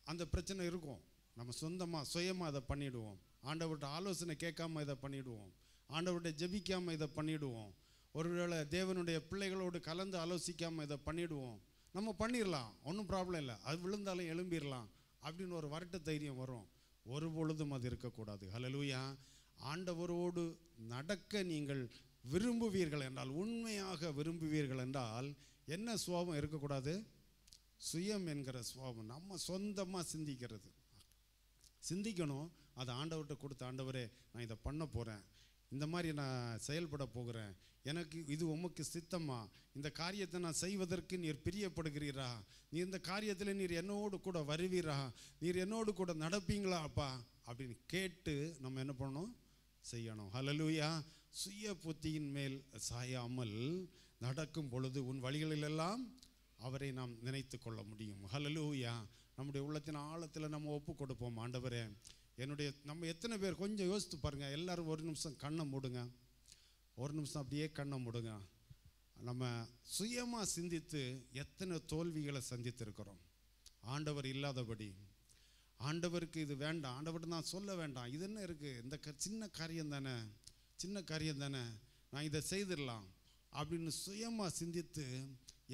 அந்த பிரச்சனை இருக்கும். நம்ம சுயமாக அதை பண்ணிவிடுவோம். ஆண்டவர்கிட்ட ஆலோசனை கேட்காம இதை பண்ணிவிடுவோம். ஆண்டவர்கிட்ட ஜெபிக்காமல் இதை பண்ணிவிடுவோம். ஒருவேளை தேவனுடைய பிள்ளைகளோடு கலந்து ஆலோசிக்காமல் இதை பண்ணிவிடுவோம். நம்ம பண்ணிடலாம், ஒன்றும் ப்ராப்ளம் இல்லை, அது விழுந்தாலும் எழும்பிடலாம் அப்படின்னு ஒரு வரட்டு தைரியம் வரும். ஒரு பொழுதும் அது இருக்கக்கூடாது. ஹல்லேலூயா. ஆண்டவரோடு நடக்க நீங்கள் விரும்புவீர்கள் என்றால், உண்மையாக விரும்புவீர்கள் என்றால் என்ன சுபாவம் இருக்கக்கூடாது? சுயம் என்கிற சுபாவம். நம்ம சொந்தமாக சிந்திக்கணும். அதை ஆண்டவர்கிட்ட கொடுத்து, ஆண்டவரே நான் இதை பண்ண போகிறேன், இந்த மாதிரி நான் செயல்பட போகிறேன், எனக்கு இது உமக்கு சித்தமா, இந்த காரியத்தை நான் செய்வதற்கு நீர் பிரியப்படுகிறீரா, நீர் இந்த காரியத்தில் நீர் என்னோடு கூட வருவீரா, நீர் என்னோடு கூட நடப்பீங்களா அப்பா அப்படின்னு கேட்டு நம்ம என்ன பண்ணணும், செய்யணும். ஹல்லேலூயா. சுய புத்தியின் மேல் சாயாமல் நடக்கும் பொழுது உன் வழிகளிலெல்லாம் அவரை நாம் நினைத்து கொள்ள முடியும். ஹல்லேலூயா. நம்முடைய உள்ளத்தின் ஆழத்தில் நம்ம ஒப்பு கொடுப்போம். ஆண்டவரே, நம்ம எத்தனை பேர் கொஞ்சம் யோசித்து பாருங்கள். எல்லாரும் ஒரு நிமிஷம் கண்ணை மூடுங்க, ஒரு நிமிஷம் அப்படியே கண்ணை மூடுங்க. நம்ம சுயமாக சிந்தித்து எத்தனை தோல்விகளை சந்தித்திருக்கிறோம். ஆண்டவர் இல்லாதபடி, ஆண்டவருக்கு இது வேண்டாம், ஆண்டவர்கிட்ட நான் சொல்ல வேண்டாம், இது என்ன இருக்குது, இந்த சின்ன காரியம் தானே, சின்ன காரியம் தானே, நான் இதை செய்திடலாம் அப்படின்னு சுயமாக சிந்தித்து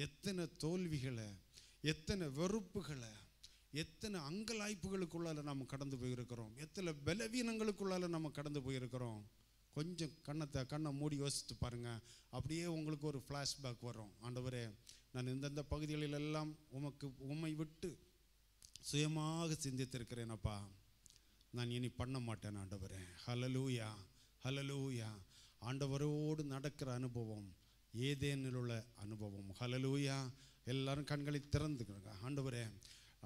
எத்தனை தோல்விகளை, எத்தனை வெறுப்புகளை, எத்தனை அங்கலாய்ப்புகளுக்குள்ளால நம்ம கடந்து போயிருக்கிறோம், எத்தனை பலவீனங்களுக்குள்ளால நம்ம கடந்து போயிருக்கிறோம். கொஞ்சம் கண்ணை மூடி யோசித்து பாருங்கள். அப்படியே உங்களுக்கு ஒரு ஃப்ளாஷ்பேக் வரும். ஆண்டவரே, நான் இந்தந்த பகுதிகளிலெல்லாம் உம்மை விட்டு சுயமாக சிந்தித்திருக்கிறேனப்பா, நான் இனி பண்ண மாட்டேன் ஆண்டவரே. ஹல்லேலூயா, ஹல்லேலூயா. ஆண்டவரோடு நடக்கிற அனுபவம், ஏதேனில் உள்ள அனுபவம். ஹல்லேலூயா. எல்லாரும் கண்களை திறந்துக்கிறங்க. ஆண்டவரே,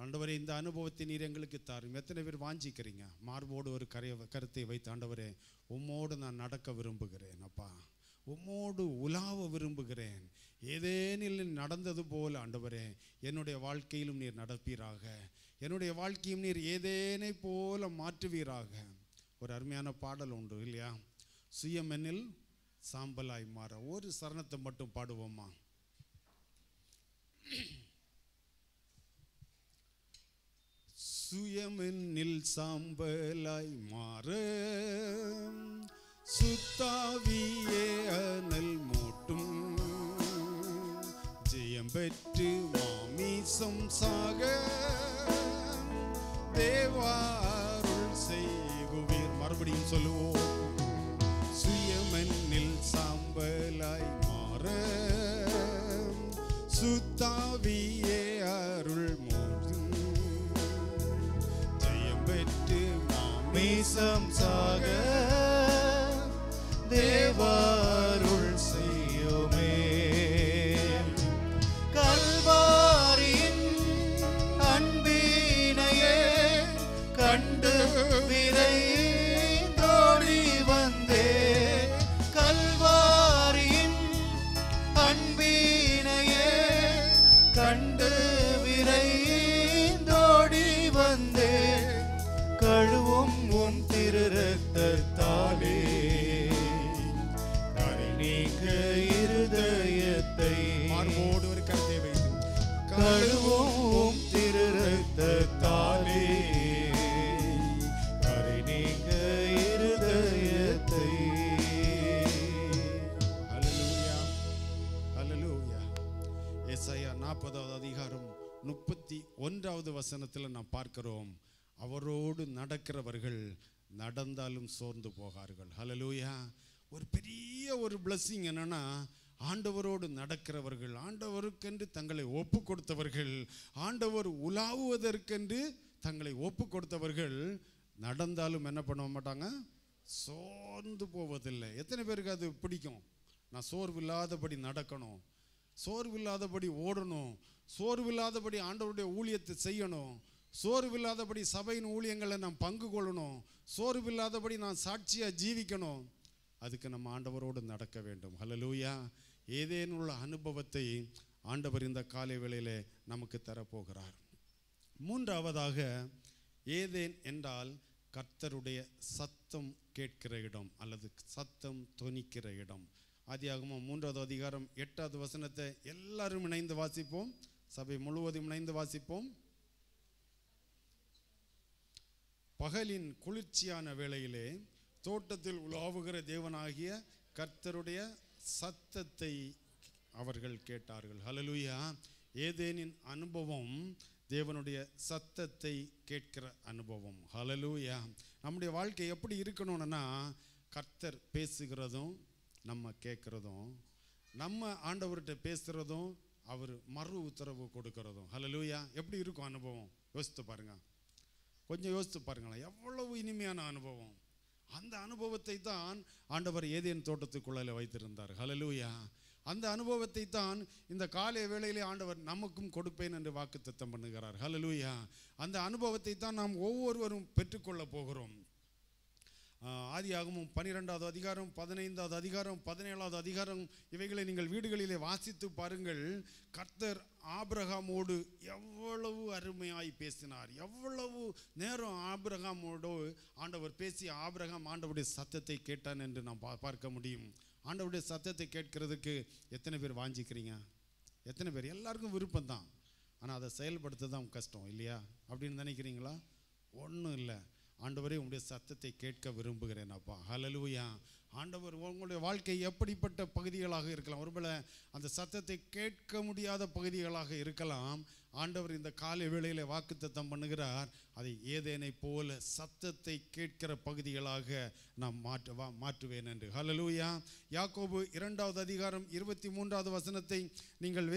ஆண்டவரே, இந்த அனுபவத்தை நீர் எங்களுக்கு தாரும். எத்தனை பேர் வாஞ்சிக்கிறீங்க? மார்போடு ஒரு கருத்தை வைத்து, ஆண்டவரே, உம்மோடு நான் நடக்க விரும்புகிறேன் அப்பா, உம்மோடு உலாவ விரும்புகிறேன். ஏதேனில் நடந்தது போல் ஆண்டவரே, என்னுடைய வாழ்க்கையிலும் நீர் நடப்பீராக, என்னுடைய வாழ்க்கையும் நீர் ஏதேனை போல மாற்றுவீராக. ஒரு அருமையான பாடல் உண்டு இல்லையா, சுயமெனில் சாம்பலாய் மாற. ஒரு சரணத்தை மட்டும் பாடுவோமா? சுயமெனில் சாம்பலாய் மாற, சுத்தாவியே அனல் மூட்டும், ஜெயம் பெற்று மாமிசம் சாக தேவாருள் செய்குவீர். மறுபடியும் சொல்லுவோம். சுயமெனில் சாம்பலாய் மாற, சுத்தாவியே அருள் மூட்டும், ஜெயம் பெற்று மாமிசம் சாக தேவாருள் செய்யுமே. கல்வாரியின் அன்பினையே கண்டு விரைந்தோடி வந்தே, கல்வாரியின் அன்பினையே கண்டு விரைந்தோடி வந்தே, கழுவும் உன் திரு ரத்தத்தாலே கரைநீக்க இருதயத்தை. மார்போடு ஒரு கருத்தை வைத்து, கழுவும் திரு ரத்தத்தாலே கரைநீக்க இருதயத்தை. ஹல்லேலூயா, ஹல்லேலூயா. ஏசாயா 40வது அதிகாரம் 31வது வசனத்தில் நாம் பார்க்கிறோம், அவரோடு நடக்கிறவர்கள் நடந்தாலும் சோர்ந்து போகார்கள். ஹல்லேலூயா. ஒரு பெரிய ஒரு பிளஸிங் என்னன்னா, ஆண்டவரோடு நடக்கிறவர்கள், ஆண்டவருக்கென்று தங்களை ஒப்பு கொடுத்தவர்கள், ஆண்டவர் உலாவுவதற்கென்று தங்களை ஒப்பு கொடுத்தவர்கள் நடந்தாலும் என்ன பண்ண மாட்டாங்க, சோர்ந்து போவதில்லை. எத்தனை பேருக்கு அது பிடிக்கும்? நான் சோர்வில்லாதபடி நடக்கணும், சோர்வில்லாதபடி ஓடணும், சோர்வில்லாதபடி ஆண்டவருடைய ஊழியத்தை செய்யணும், சோர்வில்லாதபடி சபையின் ஊழியங்களை நான் பங்கு கொள்ளணும், சோர்வில்லாதபடி நான் சாட்சியாக ஜீவிக்கணும். அதுக்கு நம்ம ஆண்டவரோடு நடக்க வேண்டும். ஹல்லேலூயா. ஏதேனுள்ள அனுபவத்தை ஆண்டவர் இந்த காலை வேளையிலே நமக்கு தரப்போகிறார். மூன்றாவதாக, ஏதேன் என்றால் கர்த்தருடைய சத்தம் கேட்கிற இடம் அல்லது சத்தம் தொனிக்கிற இடம். ஆதியாகமம் 3வது அதிகாரம் 8வது வசனத்தை எல்லாரும் இணைந்து வாசிப்போம். சபை முழுவதும் இணைந்து வாசிப்போம். பகலின் குளிர்ச்சியான வேளையிலே தோட்டத்தில் உலாவுகிற தேவனாகிய கர்த்தருடைய சத்தத்தை அவர்கள் கேட்டார்கள். ஹல்லேலூயா. ஏதேனின் அனுபவம் தேவனுடைய சத்தத்தை கேட்கிற அனுபவம். ஹல்லேலூயா. நம்முடைய வாழ்க்கை எப்படி இருக்கணும்னா, கர்த்தர் பேசுகிறதும் நம்ம கேட்குறதும், நம்ம ஆண்டவர்கிட்ட பேசுகிறதும் அவர் மறு உத்தரவு கொடுக்கிறதும். ஹல்லேலூயா. எப்படி இருக்கும் அனுபவம்? யோசித்து பாருங்க, கொஞ்சம் யோசித்து பாருங்களேன். எவ்வளவு இனிமையான அனுபவம்! அந்த அனுபவத்தை தான் ஆண்டவர் ஏதேன் தோட்டத்துக்குள்ளே வைத்திருந்தார். ஹல்லேலூயா. அந்த அனுபவத்தை தான் இந்த காலை வேளையிலே ஆண்டவர் நமக்கும் கொடுப்பேன் என்று வாக்குத்தத்தம் பண்ணுகிறார். ஹல்லேலூயா. அந்த அனுபவத்தை தான் நாம் ஒவ்வொருவரும் பெற்றுக்கொள்ள போகிறோம். ஆதியாகமம் 12வது அதிகாரம், 15வது அதிகாரம், 17வது அதிகாரம், இவைகளை நீங்கள் வீடுகளிலே வாசித்து பாருங்கள். கர்த்தர் ஆபிரகாமோடு எவ்வளவு அருமையாய் பேசினார். எவ்வளவு நேரம் ஆபிரகாமோடு ஆண்டவர் பேசி ஆபிரகாம் ஆண்டவருடைய சத்தத்தை கேட்டான் என்று நாம் பார்க்க முடியும். ஆண்டவருடைய சத்தத்தை கேட்கறதுக்கு எத்தனை பேர் வாஞ்சிக்கிறீங்க? எத்தனை பேர்? எல்லாருக்கும் விருப்பம்தான், ஆனால் அதை செயல்படுத்த தான் கஷ்டம் இல்லையா? அப்படின்னு நினைக்கிறீங்களா? ஒன்றும் இல்லை. ஆண்டவரே, உங்களுடைய சத்தத்தை கேட்க விரும்புகிறேன் அப்பா. ஹல்லேலூயா. ஆண்டவர் உங்களுடைய வாழ்க்கை எப்படிப்பட்ட பகுதிகளாக இருக்கலாம், ஒருவேளை அந்த சத்தத்தை கேட்க முடியாத பகுதிகளாக இருக்கலாம். ஆண்டவர் இந்த காலை வேளையில் வாக்குத்தத்தம் பண்ணுகிறார், அதை ஏதேனை போல சத்தத்தை கேட்கிற பகுதிகளாக நாம் மாற்றுவேன் என்று. ஹல்லேலூயா. யாக்கோபு 2வது அதிகாரம் 23வது வசனத்தை நீங்கள்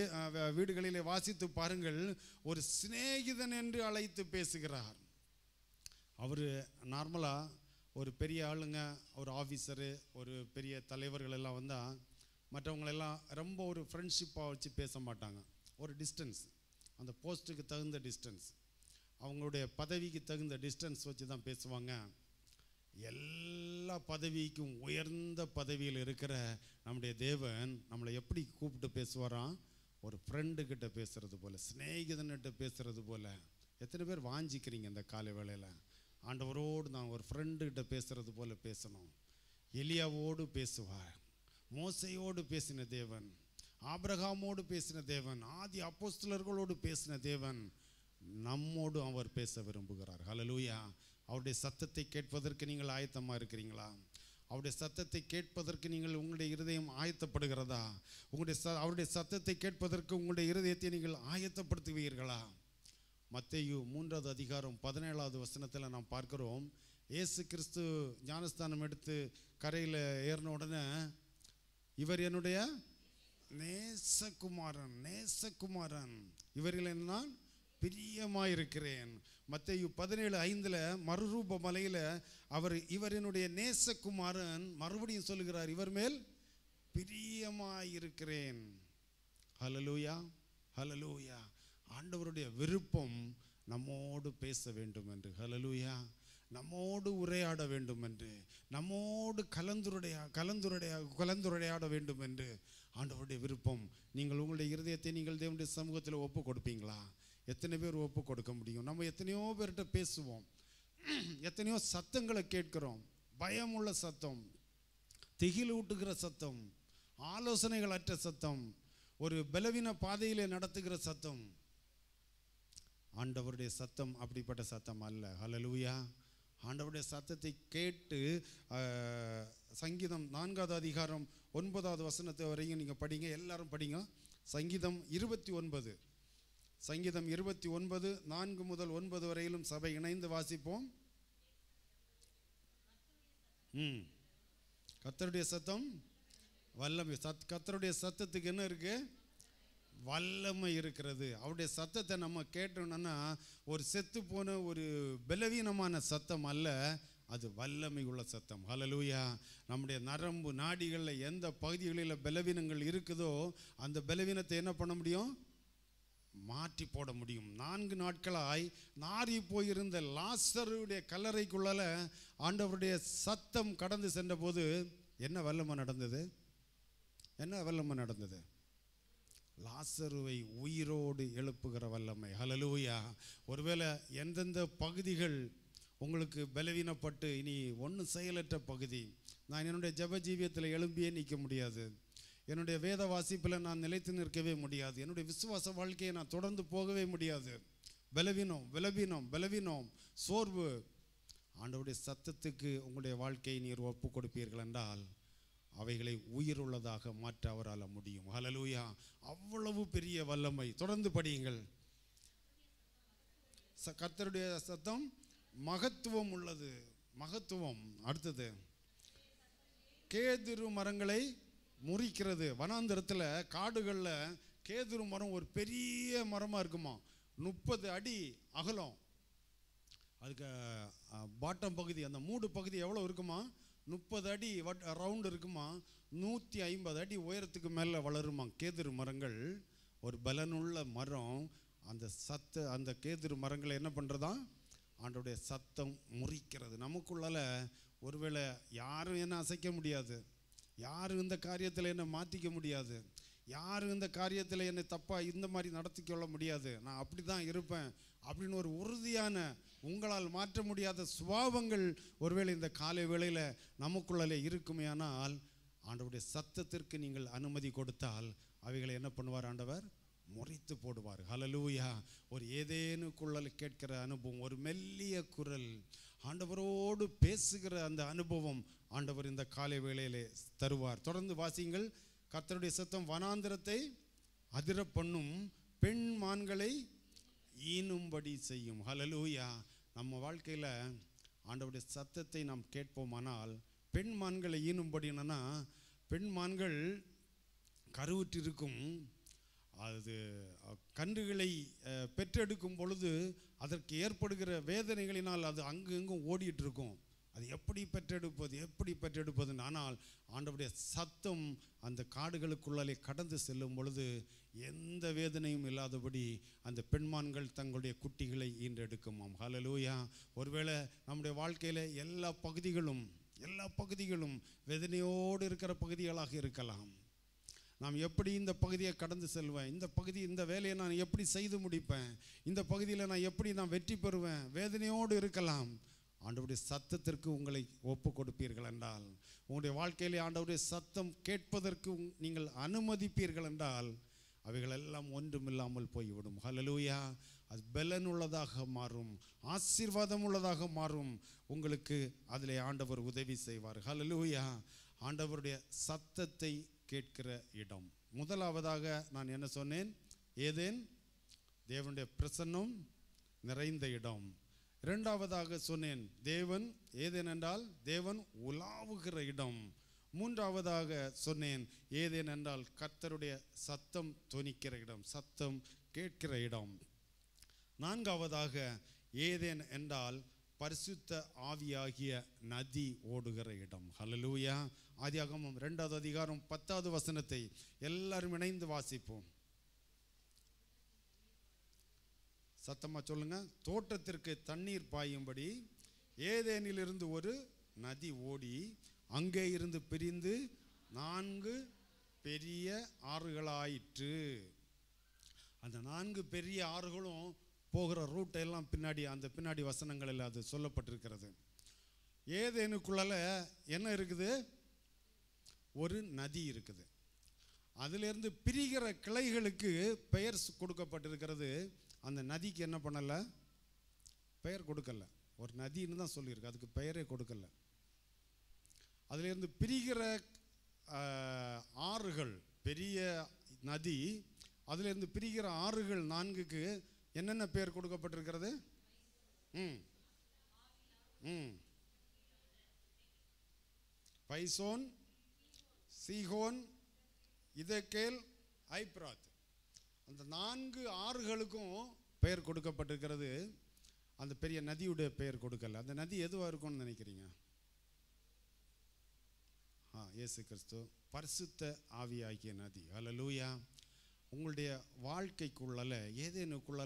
வீடுகளிலே வாசித்து பாருங்கள். ஒரு சிநேகிதன் என்று அழைத்து பேசுகிறார். அவர் நார்மலாக ஒரு பெரிய ஆளுங்க, ஒரு ஆஃபீஸரு, ஒரு பெரிய தலைவர்கள் எல்லாம் வந்தால் மற்றவங்களெல்லாம் ரொம்ப ஒரு ஃப்ரெண்ட்ஷிப்பாக வச்சு பேச மாட்டாங்க. ஒரு டிஸ்டன்ஸ், அந்த போஸ்ட்டுக்கு தகுந்த டிஸ்டன்ஸ், அவங்களுடைய பதவிக்கு தகுந்த டிஸ்டன்ஸ் வச்சு தான் பேசுவாங்க. எல்லா பதவிக்கும் உயர்ந்த பதவியில் இருக்கிற நம்முடைய தேவன் நம்மளை எப்படி கூப்பிட்டு பேசுவாராம்? ஒரு ஃப்ரெண்டுக்கிட்ட பேசுகிறது போல், சிநேகிதன்கிட்ட பேசுகிறது போல். எத்தனை பேர் வாஞ்சிக்கிறீங்க இந்த காலை வேளையில்? ஆண்டவரோடு நான் ஒரு ஃப்ரெண்டுக்கிட்ட பேசுகிறது போல் பேசணும். எலியாவோடு பேசுவார், மோசையோடு பேசின தேவன், ஆபிரகாமோடு பேசின தேவன், ஆதி அப்போஸ்தலர்களோடு பேசின தேவன் நம்மோடு அவர் பேச விரும்புகிறார். ஹல்லேலூயா. அவருடைய சத்தத்தை கேட்பதற்கு நீங்கள் ஆயத்தமாக இருக்கிறீங்களா? அவருடைய சத்தத்தை கேட்பதற்கு நீங்கள் உங்களுடைய இருதயம் ஆயத்தப்படுகிறதா? அவருடைய சத்தத்தை கேட்பதற்கு உங்களுடைய இருதயத்தை நீங்கள் ஆயத்தப்படுத்துவீர்களா? மத்தேயு 3வது அதிகாரம் 17வது வசனத்தில் நாம் பார்க்கிறோம். இயேசு கிறிஸ்து ஞானஸ்தானம் எடுத்து கரையில் ஏறின உடனே, இவர் என்னுடைய நேசகுமாரன், நேசகுமாரன், இவர்களை நான் பிரியமாயிருக்கிறேன். மத்தேயு 17:5 மறுரூப மலையில் இவர் என்னுடைய நேசகுமாரன், மறுபடியும் சொல்லுகிறார், இவர் மேல் பிரியமாயிருக்கிறேன். ஹல்லேலூயா. ஹல்லேலூயா. ஆண்டவருடைய விருப்பம் நம்மோடு பேச வேண்டும் என்று. ஹல்லேலூயா. நம்மோடு உரையாட வேண்டும் என்று, நம்மோடு கலந்துரையாட வேண்டும் என்று ஆண்டவருடைய விருப்பம். நீங்கள் உங்களுடைய இருதயத்தை நீங்கள் தேவனுடைய சமூகத்தில் ஒப்பு கொடுப்பீங்களா? எத்தனை பேர் ஒப்பு கொடுக்க முடியும்? நம்ம எத்தனையோ பேர்கிட்ட பேசுவோம், எத்தனையோ சத்தங்களை கேட்கிறோம். பயமுள்ள சத்தம், திகில் ஊட்டுகிற சத்தம், ஆலோசனைகள் அற்ற சத்தம், ஒரு பலவீன பாதையிலே நடத்துகிற சத்தம். ஆண்டவருடைய சத்தம் அப்படிப்பட்ட சத்தம் அல்ல. ஹல்லேலூயா. ஆண்டவருடைய சத்தத்தை கேட்டு சங்கீதம் 4வது அதிகாரம் 9வது வசனத்தை வரைக்கும் நீங்கள் படிங்க, எல்லாரும் படிங்க. சங்கீதம் 29, சங்கீதம் 29 4 முதல் 9 வரையிலும் சபை இணைந்து வாசிப்போம். கர்த்தருடைய சத்தம் வல்லமை. கர்த்தருடைய சத்தத்துக்கு என்ன இருக்கு? வல்லமை இருக்கிறது. அவருடைய சத்தத்தை நம்ம கேட்டோம்னா ஒரு செத்து போன ஒரு பலவீனமான சத்தம் அல்ல, அது வல்லமை உள்ள சத்தம். ஹல்லேலூயா. நம்முடைய நரம்பு நாடிகளில் எந்த பகுதிகளில் பலவீனங்கள் இருக்குதோ அந்த பலவீனத்தை என்ன பண்ண முடியும்? மாற்றி போட முடியும். 4 நாட்களாய் நாறி போயிருந்த லாசருடைய கல்லறைக்குள்ளால ஆண்டவருடைய சத்தம் கடந்து சென்ற போது என்ன வல்லமை நடந்தது? என்ன வல்லமை நடந்தது? லாசருவை உயிரோடு எழுப்புகிற வல்லமை. ஹல்லேலூயா. ஒருவேளை எந்தெந்த பகுதிகள் உங்களுக்கு பலவீனப்பட்டு இனி ஒன்றும் செயலற்ற பகுதி, நான் என்னுடைய ஜெப ஜீவியத்தில் எழும்பியே நிற்க முடியாது, என்னுடைய வேத வாசிப்பில் நான் நிலைத்து நிற்கவே முடியாது, என்னுடைய விசுவாச வாழ்க்கையை நான் தொடர்ந்து போகவே முடியாது, பலவீனம், சோர்வு, ஆண்டவருடைய சத்தத்துக்கு உங்களுடைய வாழ்க்கையை நீர் ஒப்பு கொடுப்பீர்கள் என்றால் அவைகளை உயிருள்ளதாக மாற்ற அவரால் முடியும். ஹல்லேலூயா. அவ்வளவு பெரிய வல்லமை. தொடர்ந்து படியுங்கள். கர்த்தருடைய சத்தம் மகத்துவம் உள்ளது. மகத்துவம். அடுத்தது, கேதுரு மரங்களை முறிக்கிறது. வனாந்தரத்தில் காடுகளில் கேதுரு மரம் ஒரு பெரிய மரமாக இருக்குமா, 30 அடி அகலம். அதுக்கு பாட்டம் பகுதி, அந்த மூடு பகுதி எவ்வளோ இருக்குமா? 30 அடி ரவுண்டு இருக்குமா, 150 அடி உயரத்துக்கு மேலே வளருமா கேதுரு மரங்கள். ஒரு பலனுள்ள மரம். அந்த கேதுரு மரங்களை என்ன பண்ணுறதா? ஆண்டவருடைய சத்தம் முறிக்கிறது. நமக்குள்ளால ஒருவேளை யாரும் என்ன அசைக்க முடியாது, யாரும் இந்த காரியத்தில் என்னை மாற்றிக்க முடியாது, யாரும் இந்த காரியத்தில் என்னை தப்பாக இந்த மாதிரி நடத்திக்கொள்ள முடியாது, நான் அப்படி தான் இருப்பேன் அப்படின்னு ஒரு உறுதியான, உங்களால் மாற்ற முடியாத சுபாவங்கள் ஒருவேளை இந்த காலை வேளையில் நமக்குள்ளாலே இருக்குமே. ஆனால் ஆண்டவருடைய சத்தத்திற்கு நீங்கள் அனுமதி கொடுத்தால் அவைகளை என்ன பண்ணுவார்? ஆண்டவர் முறித்து போடுவார். ஹல்லேலூயா. ஒரு ஏதேனுக்குள்ளல் கேட்கிற அனுபவம், ஒரு மெல்லிய குரல், ஆண்டவரோடு பேசுகிற அந்த அனுபவம் ஆண்டவர் இந்த காலை வேளையிலே தருவார். தொடர்ந்து வாசிங்கள். கர்த்தருடைய சத்தம் வனாந்திரத்தை அதிர பண்ணும், பெண் மான்களை ஈனும்படி செய்யும். ஹல்லேலூயா. நம்ம வாழ்க்கையில் ஆண்டவருடைய சத்தத்தை நாம் கேட்போமானால், பெண் மான்களை ஈனும்படினா, பெண் மான்கள் கருவுற்றிருக்கும், அது கன்றுகளை பெற்றெடுக்கும் பொழுது அதற்கு ஏற்படுகிற வேதனைகளினால் அது அங்கு இங்கும் ஓடிட்டு இருக்கும். அது எப்படி பெற்றெடுப்பது. ஆனால் ஆண்டவருடைய சத்தம் அந்த காடுகளுக்குள்ளாலே கடந்து செல்லும் பொழுது எந்த வேதனையும் இல்லாதபடி அந்த பெண்மான்கள் தங்களுடைய குட்டிகளை ஈன்றெடுக்குமாம். ஹல்லேலூயா. ஒருவேளை நம்முடைய வாழ்க்கையில் எல்லா பகுதிகளும் வேதனையோடு இருக்கிற பகுதிகளாக இருக்கலாம். நாம் எப்படி இந்த பகுதியை கடந்து செல்வேன், இந்த வேலையை நான் எப்படி செய்து முடிப்பேன், இந்த பகுதியில் நான் எப்படி வெற்றி பெறுவேன், வேதனையோடு இருக்கலாம். ஆண்டவருடைய சத்தத்திற்கு உங்களை ஒப்பு கொடுப்பீர்கள் என்றால், உங்களுடைய வாழ்க்கையிலே ஆண்டவருடைய சத்தம் கேட்பதற்கு நீங்கள் அனுமதிப்பீர்கள் என்றால், அவைகளெல்லாம் ஒன்றுமில்லாமல் போய்விடும். ஹல்லேலூயா. அது பலன் உள்ளதாக மாறும், ஆசீர்வாதம் உள்ளதாக மாறும். உங்களுக்கு அதிலே ஆண்டவர் உதவி செய்வார். ஹல்லேலூயா. ஆண்டவருடைய சத்தத்தை கேட்கிற இடம். முதலாவதாக நான் என்ன சொன்னேன்? ஏதேன், தேவனுடைய பிரசன்னம் நிறைந்த இடம். இரண்டாவதாக சொன்னேன் தேவன், ஏதேன் என்றால் தேவன் உலாவுகிற இடம். மூன்றாவதாக சொன்னேன் ஏதேன் என்றால் கர்த்தருடைய சத்தம் தொனிக்கிற இடம், சத்தம் கேட்கிற இடம். நான்காவதாக ஏதேன் என்றால் பரிசுத்த ஆவியாகிய நதி ஓடுகிற இடம். ஹல்லேலூயா. ஆதியாகமம் 2வது அதிகாரம் 10வது வசனத்தை எல்லாரும் இணைந்து வாசிப்போம். சத்தமா சொல்லுங்க. தோட்டத்திற்கு தண்ணீர் பாயும்படி ஏதேனிலிருந்து ஒரு நதி ஓடி அங்கே இருந்து பிரிந்து 4 பெரிய ஆறுகளாயிற்று. அந்த 4 பெரிய ஆறுகளும் போகிற ரூட்டெல்லாம் பின்னாடி வசனங்களில் அது சொல்லப்பட்டிருக்கிறது. ஏதேனுக்குள்ள என்ன இருக்குது? ஒரு நதி இருக்குது. அதிலிருந்து பிரிகிற கிளைகளுக்கு பெயர் கொடுக்கப்பட்டிருக்கிறது. அந்த நதிக்கு என்ன பண்ணலை? பெயர் கொடுக்கல. ஒரு நதின்னு தான் சொல்லியிருக்கு, அதுக்கு பெயரே கொடுக்கல. அதிலிருந்து பிரிகிற ஆறுகள், பெரிய நதி, அதிலிருந்து பிரிகிற ஆறுகள் 4க்கு என்னென்ன பெயர் கொடுக்கப்பட்டிருக்கிறது? பைசோன், சீகோன், இதெக்கேல், ஐப்ராத். அந்த 4 ஆறுகளுக்கும் பெயர் கொடுக்கப்பட்டிருக்கிறது. அந்த பெரிய நதியுடைய பெயர் கொடுக்கல. அந்த நதி எதுவாக இருக்கும்னு நினைக்கிறீங்க? இயேசு கிறிஸ்து, பரிசுத்த ஆவியாகிய நதி. ஹல்லேலூயா. உங்களுடைய வாழ்க்கைக்குள்ள, ஏதேனுக்குள்ள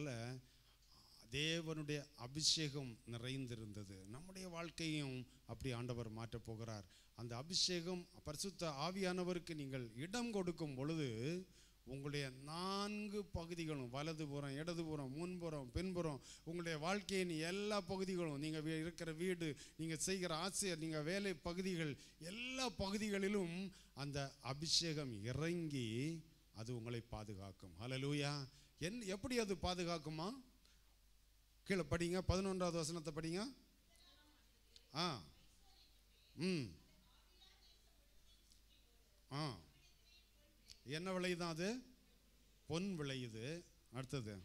தேவனுடைய அபிஷேகம் நிறைந்திருந்தது. நம்முடைய வாழ்க்கையும் அப்படி ஆண்டவர் மாற்றப் போகிறார். அந்த அபிஷேகம், பரிசுத்த ஆவியானவருக்கு நீங்கள் இடம் கொடுக்கும் பொழுது உங்களுடைய 4 பகுதிகளும், வலதுபுறம், இடதுபுறம், முன்புறம், பின்புறம், உங்களுடைய வாழ்க்கையின் எல்லா பகுதிகளும், நீங்கள் இருக்கிற வீடு, நீங்கள் செய்கிற ஆசிரியர், நீங்கள் வேலை பகுதிகள், எல்லா பகுதிகளிலும் அந்த அபிஷேகம் இறங்கி அது உங்களை பாதுகாக்கும். ஹல்லேலூயா. எப்படி அது பாதுகாக்குமா? கீழே படிங்க, 11வது வசனத்தை படிங்க. என்ன விளையுதான்? அது பொன் விளையுது. அடுத்தது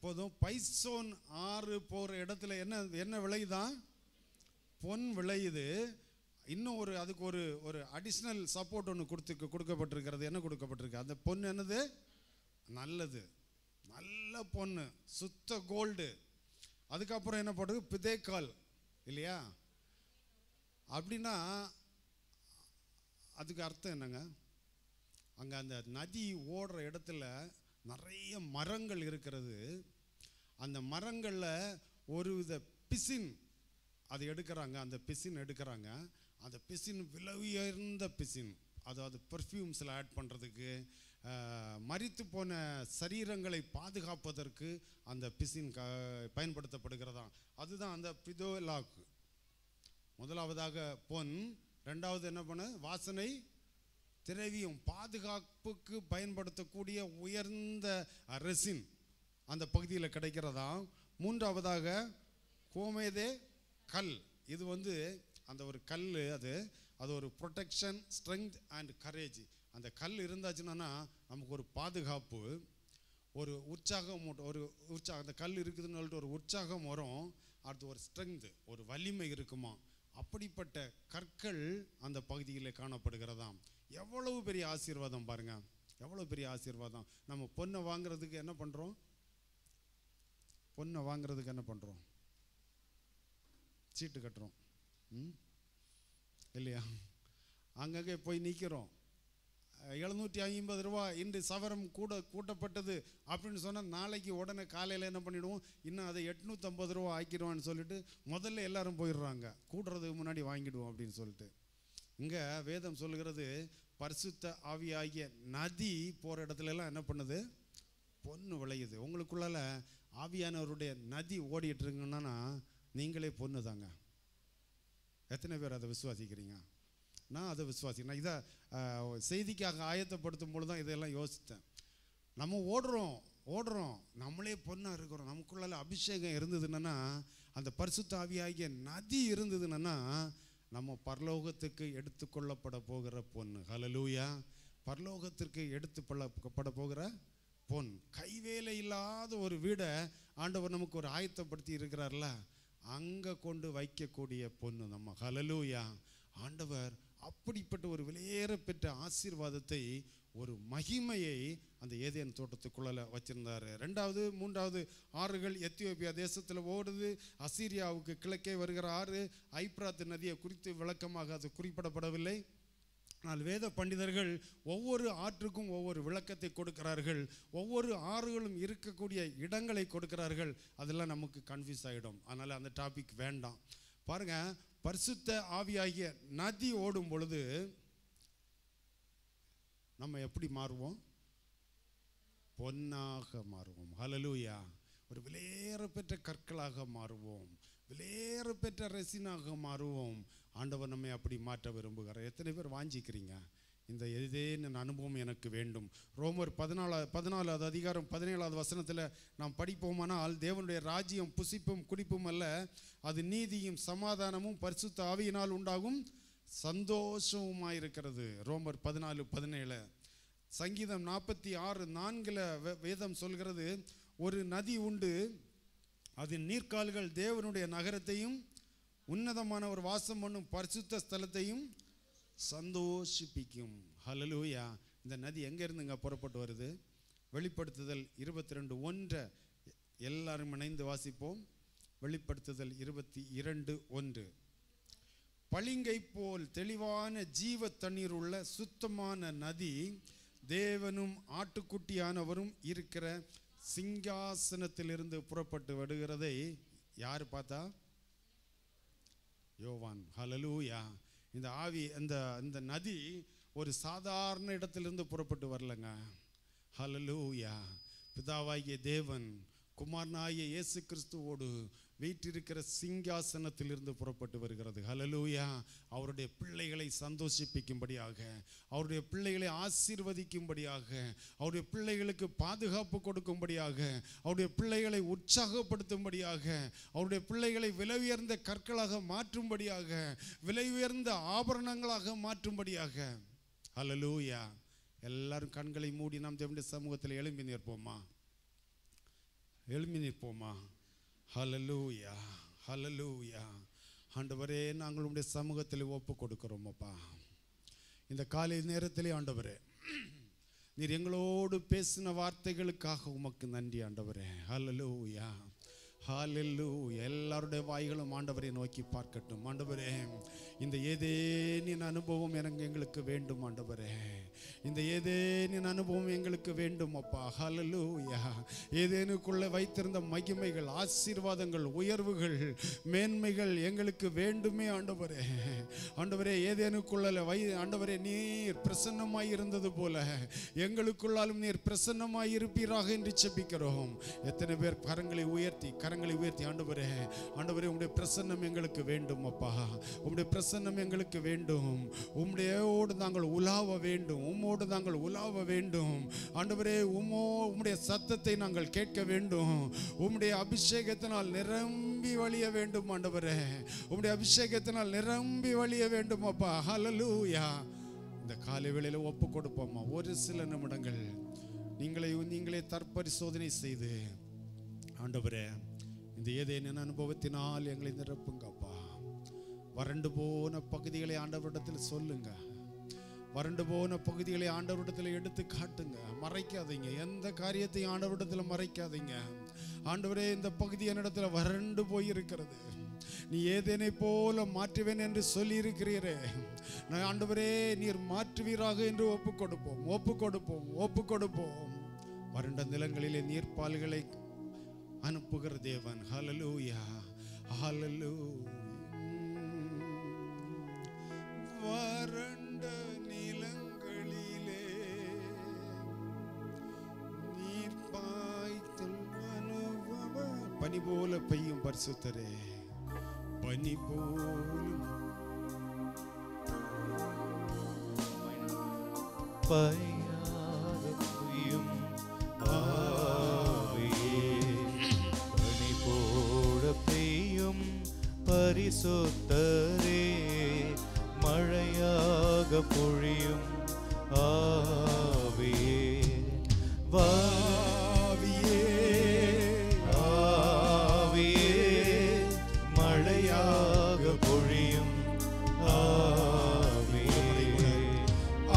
போதும். பைசோன் ஆறு போகிற இடத்துல என்ன விளையுதான்? பொன் விளையுது. இன்னும் அதுக்கு ஒரு அடிஷ்னல் சப்போர்ட் ஒன்று கொடுக்கப்பட்டிருக்கிறது. என்ன கொடுக்கப்பட்டிருக்கு? அந்த பொண்ணு என்னது? நல்லது, நல்ல பொண்ணு, சுத்த கோல்டு. அதுக்கப்புறம் என்ன போடுறது? பிதேக்கால் இல்லையா? அப்படின்னா அதுக்கு அர்த்தம் என்னங்க? அங்கே அந்த நதி ஓடுற இடத்துல நிறைய மரங்கள் இருக்கிறது. அந்த மரங்களில் ஒரு வித பிசின் அது எடுக்கிறாங்க. அந்த பிசின் எடுக்கிறாங்க. அந்த பிசின் விலை உயர்ந்த பிசின், அதாவது பெர்ஃப்யூம்ஸில் ஆட் பண்ணுறதுக்கு, மரித்து போன சரீரங்களை பாதுகாப்பதற்கு அந்த பிசின் பயன்படுத்தப்படுகிறதா. அதுதான் அந்த பிதோலாக். முதலாவதாக பொன், ரெண்டாவது என்ன பண்ண? வாசனை திரவியம், பாதுகாப்புக்கு பயன்படுத்தக்கூடிய உயர்ந்த ரெசின் அந்த பகுதியில் கிடைக்கிறதா. மூன்றாவதாக கோமேதே கல். இது அந்த ஒரு கல், அது ஒரு ப்ரொடெக்ஷன், ஸ்ட்ரெங்க் அண்ட் கரேஜ். அந்த கல் இருந்தாச்சுன்னா நமக்கு ஒரு பாதுகாப்பு, ஒரு உற்சாகம், அந்த கல் இருக்குதுன்னு சொல்லிட்டு ஒரு உற்சாகம் வரும். அடுத்து ஒரு ஸ்ட்ரெங்க், ஒரு வலிமை இருக்குமா. அப்படிப்பட்ட கற்கள் அந்த பகுதியில் காணப்படுகிறதாம். எவ்வளவு பெரிய ஆசீர்வாதம் பாருங்க, எவ்வளவு பெரிய ஆசீர்வாதம். நம்ம பொண்ணை வாங்குறதுக்கு என்ன பண்ணுறோம்? பொண்ணை வாங்குறதுக்கு என்ன பண்ணுறோம்? சீட்டு கட்டுறோம் இல்லையா? அங்கங்கே போய் நிற்கிறோம். 750 ரூபா இன்று சவரம் கூட்டப்பட்டது அப்படின்னு சொன்னால் நாளைக்கு உடனே காலையில் என்ன பண்ணிவிடுவோம்? இன்னும் அதை 850 ரூபா ஆக்கிடுவான்னு சொல்லிட்டு முதல்ல எல்லாரும் போயிடுறாங்க. கூடுறதுக்கு முன்னாடி வாங்கிடுவோம் அப்படின்னு சொல்லிட்டு. இங்கே வேதம் சொல்லுகிறது, பரிசுத்த ஆவியாகிய நதி போகிற இடத்துல எல்லாம் என்ன பண்ணுது? பொண்ணு விளையுது. உங்களுக்குள்ளால ஆவியானவருடைய நதி ஓடிட்டு இருக்குன்னா நீங்களே பொண்ணு தாங்க. எத்தனை பேர் அதை விசுவாசிக்கிறீங்க? நான் அதை விசுவாசிக்கிறேன். நான் இதை செய்திக்காக ஆயத்தப்படுத்தும் பொழுது தான் இதெல்லாம் யோசித்தேன். நம்ம ஓடுறோம், நம்மளே பொண்ணாக இருக்கிறோம். நமக்குள்ளால அபிஷேகம் இருந்ததுன்னா, அந்த பரிசுத்த ஆவியாகிய நதி இருந்ததுன்னா நம்ம பரலோகத்துக்கு எடுத்துக்கொள்ளப்பட போகிற பொண்ணு. ஹல்லேலூயா! பரலோகத்திற்கு எடுத்துக்கொள்ளப்பட போகிற பொன். கைவேலை இல்லாத ஒரு வீடை ஆண்டவர் நமக்கு ஒரு ஆயத்தப்படுத்தி இருக்கிறார்ல, அங்கே கொண்டு வைக்கக்கூடிய பொண்ணு நம்ம. ஹல்லேலூயா! ஆண்டவர் அப்படிப்பட்ட ஒரு விலையேற பெற்ற ஆசீர்வாதத்தை, ஒரு மகிமையை அந்த ஏதேன் தோட்டத்துக்குள்ள வச்சிருந்தாரு. மூன்றாவது ஆறுகள் எத்தியோப்பியா தேசத்தில் ஓடுது. அசீரியாவுக்கு கிழக்கே வருகிற ஆறு ஐப்ராத் நதியை குறித்து விளக்கமாக அது குறிப்பிடப்படவில்லை. ஆனால் வேத பண்டிதர்கள் ஒவ்வொரு ஆற்றுக்கும் ஒவ்வொரு விளக்கத்தை கொடுக்கிறார்கள். ஒவ்வொரு ஆறுகளும் இருக்கக்கூடிய இடங்களை கொடுக்கிறார்கள். அதெல்லாம் நமக்கு கன்ஃபியூஸ் ஆகிடும். அதனால் அந்த டாபிக் வேண்டாம். பாருங்க, பரிசுத்த ஆவியாகிய நதி ஓடும் பொழுது நம்ம எப்படி மாறுவோம்? பொன்னாக மாறுவோம். ஹல்லேலூயா! ஒரு விலையேற பெற்ற கற்களாக மாறுவோம். விலையேற பெற்ற ரெசினாக மாறுவோம். ஆண்டவர் நம்மை அப்படி மாற்ற விரும்புகிறார். எத்தனை பேர் வாஞ்சிக்கிறீங்க? இந்த ஏதேன் அனுபவம் எனக்கு வேண்டும். ரோமர் 14வது அதிகாரம் 17வது வசனத்தில் நாம் படிப்போமானால், தேவனுடைய ராஜ்யம் புசிப்பும் குடிப்பும் அல்ல, அது நீதியும் சமாதானமும் பரிசுத்த ஆவியினால் உண்டாகும் சந்தோஷமுமாயிருக்கிறது. ரோமர் 14:17. சங்கீதம் 46:4 வேதம் சொல்கிறது, ஒரு நதி உண்டு, அதன் நீர்க்கால்கள் தேவனுடைய நகரத்தையும் உன்னதமான ஒரு வாசம் பண்ணும் பரிசுத்த ஸ்தலத்தையும் சந்தோஷிப்பிக்கும். ஹல்லேலூயா! இந்த நதி எங்கேருந்துங்க புறப்பட்டு வருது? வெளிப்படுத்துதல் 22:1 எல்லாரும் இணைந்து வாசிப்போம். வெளிப்படுத்துதல் 22:1. பளிங்கை போல் தெளிவான ஜீவ தண்ணீர் உள்ள சுத்தமான நதி, தேவனும் ஆட்டுக்குட்டியானவரும் இருக்கிற சிங்காசனத்திலிருந்து புறப்பட்டு வருகிறதை யார் பார்த்தா? யோவான். ஹல்லேலூயா! இந்த ஆவி, இந்த நதி ஒரு சாதாரண இடத்திலிருந்து புறப்பட்டு வரலங்க. ஹல்லேலூயா! பிதாவாகிய தேவன் குமாரனாகிய இயேசு கிறிஸ்துவோடு வீற்றிருக்கிற சிங்காசனத்திலிருந்து புறப்பட்டு வருகிறது. ஹல்லேலூயா! அவருடைய பிள்ளைகளை சந்தோஷிப்பிக்கும்படியாக, அவருடைய பிள்ளைகளை ஆசீர்வதிக்கும்படியாக, அவருடைய பிள்ளைகளுக்கு பாதுகாப்பு கொடுக்கும்படியாக, அவருடைய பிள்ளைகளை உற்சாகப்படுத்தும்படியாக, அவருடைய பிள்ளைகளை விலை உயர்ந்த கற்களாக மாற்றும்படியாக, விலை உயர்ந்த ஆபரணங்களாக மாற்றும்படியாக. ஹல்லேலூயா! எல்லாரும் கண்களை மூடி நாம் தேவனுடைய சமூகத்தில் எழும்பி நிற்போமா? எழும்பி நிற்போமா? ஹல்லேலூயா! ஹல்லேலூயா! ஆண்டவரே, நாங்கள் உம்முடைய சமூகத்தில் ஒப்பு கொடுக்கிறோம் அப்பா. இந்த காலை நேரத்திலே ஆண்டவரே, நீர் எங்களோடு பேசின வார்த்தைகளுக்காக உமக்கு நன்றி ஆண்டவரே. ஹல்லேலூயா, ஹல்லேலூயா. எல்லாருடைய வாய்களும் ஆண்டவரை நோக்கி பார்க்கட்டும். ஆண்டவரே, இந்த ஏதேனின் அனுபவம் எங்களுக்கு வேண்டும் ஆண்டவரே. இந்த ஏதேனின் அனுபவம் எங்களுக்கு வேண்டும் அப்பா. ஹல்லேலூயா. ஏதேனுக்குள்ளே வைத்திருந்த மகிமைகள், ஆசீர்வாதங்கள், உயர்வுகள், மேன்மைகள் எங்களுக்கு வேண்டுமே ஆண்டவரே. ஆண்டவரே, ஏதேனுக்குள்ள ஆண்டவரே நீர் பிரசன்னமாய் இருந்தது போல எங்களுக்குள்ளாலும் நீர் பிரசன்னமாய் இருப்பீராக என்று ஜெபிக்கிறோம். எத்தனை பேர் கரங்களை உயர்த்தி ஆண்டவரே, ஆண்டவரே, உம்முடைய பிரசன்னம் எங்களுக்கு வேண்டும் அப்பா. உம்முடைய பிரசன்னம் எங்களுக்கு வேண்டும். உம்முடையோடு நாங்கள் உலாவ வேண்டும். உம்மோடு நாங்கள் உலாவ வேண்டும் ஆண்டவரே. உம்முடைய சத்தத்தை நாங்கள் கேட்க வேண்டும். உம்முடைய அபிஷேகத்தினால் நிரம்பி வழிய வேண்டும் ஆண்டவரே. உம்முடைய அபிஷேகத்தினால் நிரம்பி வழிய வேண்டும் அப்பா. ஹல்லேலூயா. இந்த காலை வேளையில ஒப்பு கொடுப்போம்மா. ஒரு சில நிமிடங்கள் நீங்களே தற்பரிசோதனை செய்து ஆண்டவரே, இந்த ஏதேனின் அனுபவத்தினால் எங்களை நிரப்புங்கப்பா. வறண்டு போன பகுதிகளை ஆண்டவரிடத்தில் சொல்லுங்க. வறண்டு போன பகுதிகளை ஆண்டவரிடத்தில் எடுத்து காட்டுங்க. மறைக்காதீங்க. எந்த காரியத்தையும் ஆண்டவரிடத்தில் மறைக்காதீங்க. ஆண்டவரே, இந்த பகுதி என்னிடத்துல வறண்டு போயிருக்கிறது, நீ ஏதேனை போல மாற்றுவேன் என்று சொல்லி இருக்கிறீரே. நான் ஆண்டவரே, நீர் மாற்றுவீராக என்று ஒப்பு கொடுப்போம். வறண்ட நிலங்களிலே நீர்ப்பால்களை அனுப்புகிற தேவன். ஹல்லேலூயா, ஹல்லேலூயா. வறண்ட நிலங்களிலே நீர் பாய்த்தல் அனுபவம். பனி போல பெய்யும் பரிசுத்தரே, பனி போலும் பையாக பெய்யும் ஆவியே, பனி போல பெய்யும் பரிசுத்தரே, மழையாக பொழியும் ஆவியே, ஆவியே, ஆவியே, மழையாக பொழியும் ஆவியே,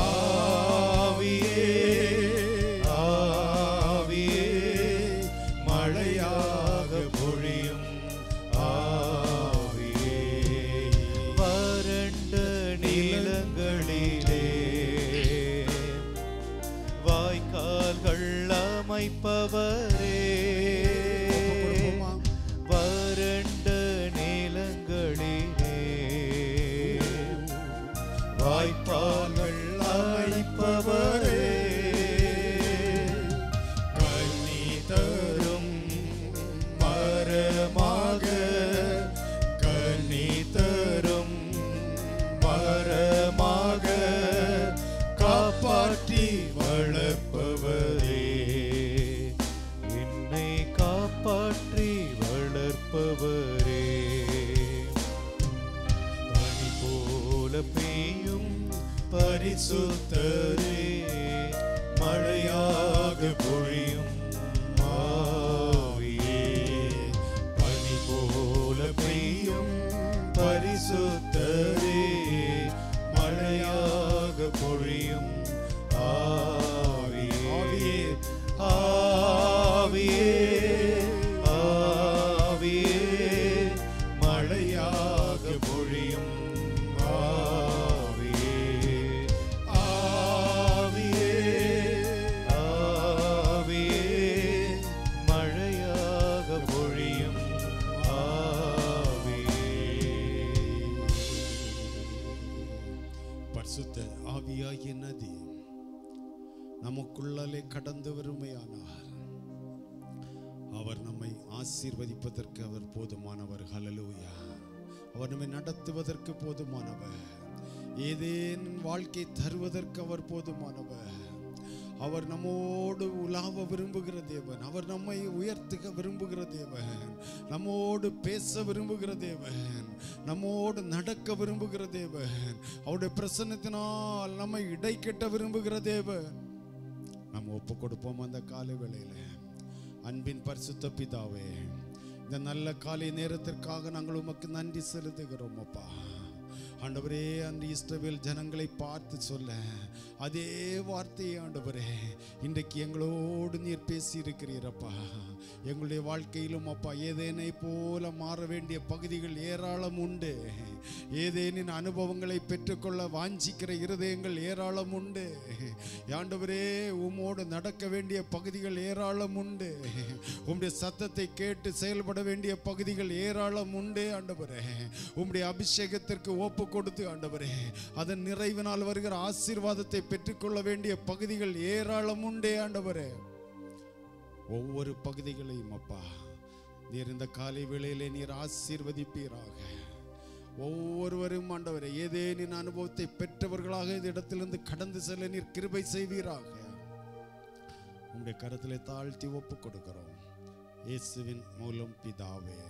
ஆவியே, ஆவியே, மழையாக பொழியும் ஆவியே, வறண்ட நிலங்களிலே வாய்க்கால்கள் அமைப்பவரே, வறண்ட நிலங்களிலே வாய்க்கால்கள் அமைப்பவரே, கனி தரும் மரமாக, கனி தரும் மரமாக காப்பாற்றி வளர்ப்பவரே, என்னை காப்பாற்றி வளர்ப்பவரே, பனி போல பெய்யும் பரிசுத்தரே, மழையாக பொழியும் ஆவியே, பனி போல பெய்யும் பரிசுத்தரே, மழையாக பொழியும் ஆவியே, ஆவியே, ஆவியே, மழையாக பொழியும் ஆவியே, ஆவியே, ஆவியே, மழையாக பொழியும் ஆவியே. பரிசுத்த ஆவியாகிய நதி நமக்குள்ளாலே கடந்து வருமையானார் அவர் நம்மை ஆசீர்வதிப்பதற்கு அவர் போதுமானவர். ஹல்லேலூயா. அவர் நம்மை நடத்துவதற்கு போதுமானவர். ஏதேன் வாழ்க்கை தருவதற்கு அவர் போதுமானவர். அவர் நம்மோடு உலாவ விரும்புகிற தேவன். அவர் நம்மை உயர்த்துக விரும்புகிற தேவன். நம்மோடு பேச விரும்புகிற தேவன். நம்மோடு நடக்க விரும்புகிற தேவன். அவருடைய பிரசன்னத்தினால் நம்மை இடைக்கட்ட விரும்புகிற தேவன். நம்ம ஒப்பு கொடுப்போம் அந்த காலை வேளையில. அன்பின் பரிசுத்த பிதாவே, இந்த நல்ல காலை நேரத்திற்காக நாங்கள் உமக்கு நன்றி செலுத்துகிறோம் அப்பா. ஆண்டவரே, அந்த இஸ்ரவேல் ஜனங்களை பார்த்து சொல்ல அதே வார்த்தையை ஆண்டவரே இன்றைக்கு எங்களோடு நீர் பேசி இருக்கிறீரப்பா. எங்களுடைய வாழ்க்கையிலும் அப்பா ஏதேனை போல மாற வேண்டிய பகுதிகள் ஏராளம் உண்டு. ஏதேனின் அனுபவங்களை பெற்றுக்கொள்ள வாஞ்சிக்கிற இருதயங்கள் ஏராளம் உண்டு. ஆண்டவரே, உம்மோடு நடக்க வேண்டிய பகுதிகள் ஏராளம் உண்டு. உம்முடைய சத்தத்தை கேட்டு செயல்பட வேண்டிய பகுதிகள் ஏராளம் உண்டு. ஆண்டவரே, உம்முடைய அபிஷேகத்திற்கு ஒப்பு கொடுத்து ஆண்டவரே அதன் நிறைவினால் வருகிற ஆசீர்வாதத்தை பெற்றுக்கொள்ள வேண்டிய பகுதிகள் ஏராளம் உண்டே. ஆண்டவரே, ஒவ்வொரு பகுதிகளையும் அப்பா நீர் இந்த காலை வேளையிலே நீர் ஆசீர்வதிப்பீராக. ஒவ்வொருவரும் ஆண்டவரே ஏதேனின் அனுபவத்தை பெற்றவர்களாக இந்த இடத்திலிருந்து கடந்து செல்ல நீர் கிருபை செய்வீராக. உம்முடைய கரத்திலே தாழ்த்தி ஒப்பு கொடுக்கிறோம், இயேசுவின் மூலம் பிதாவே.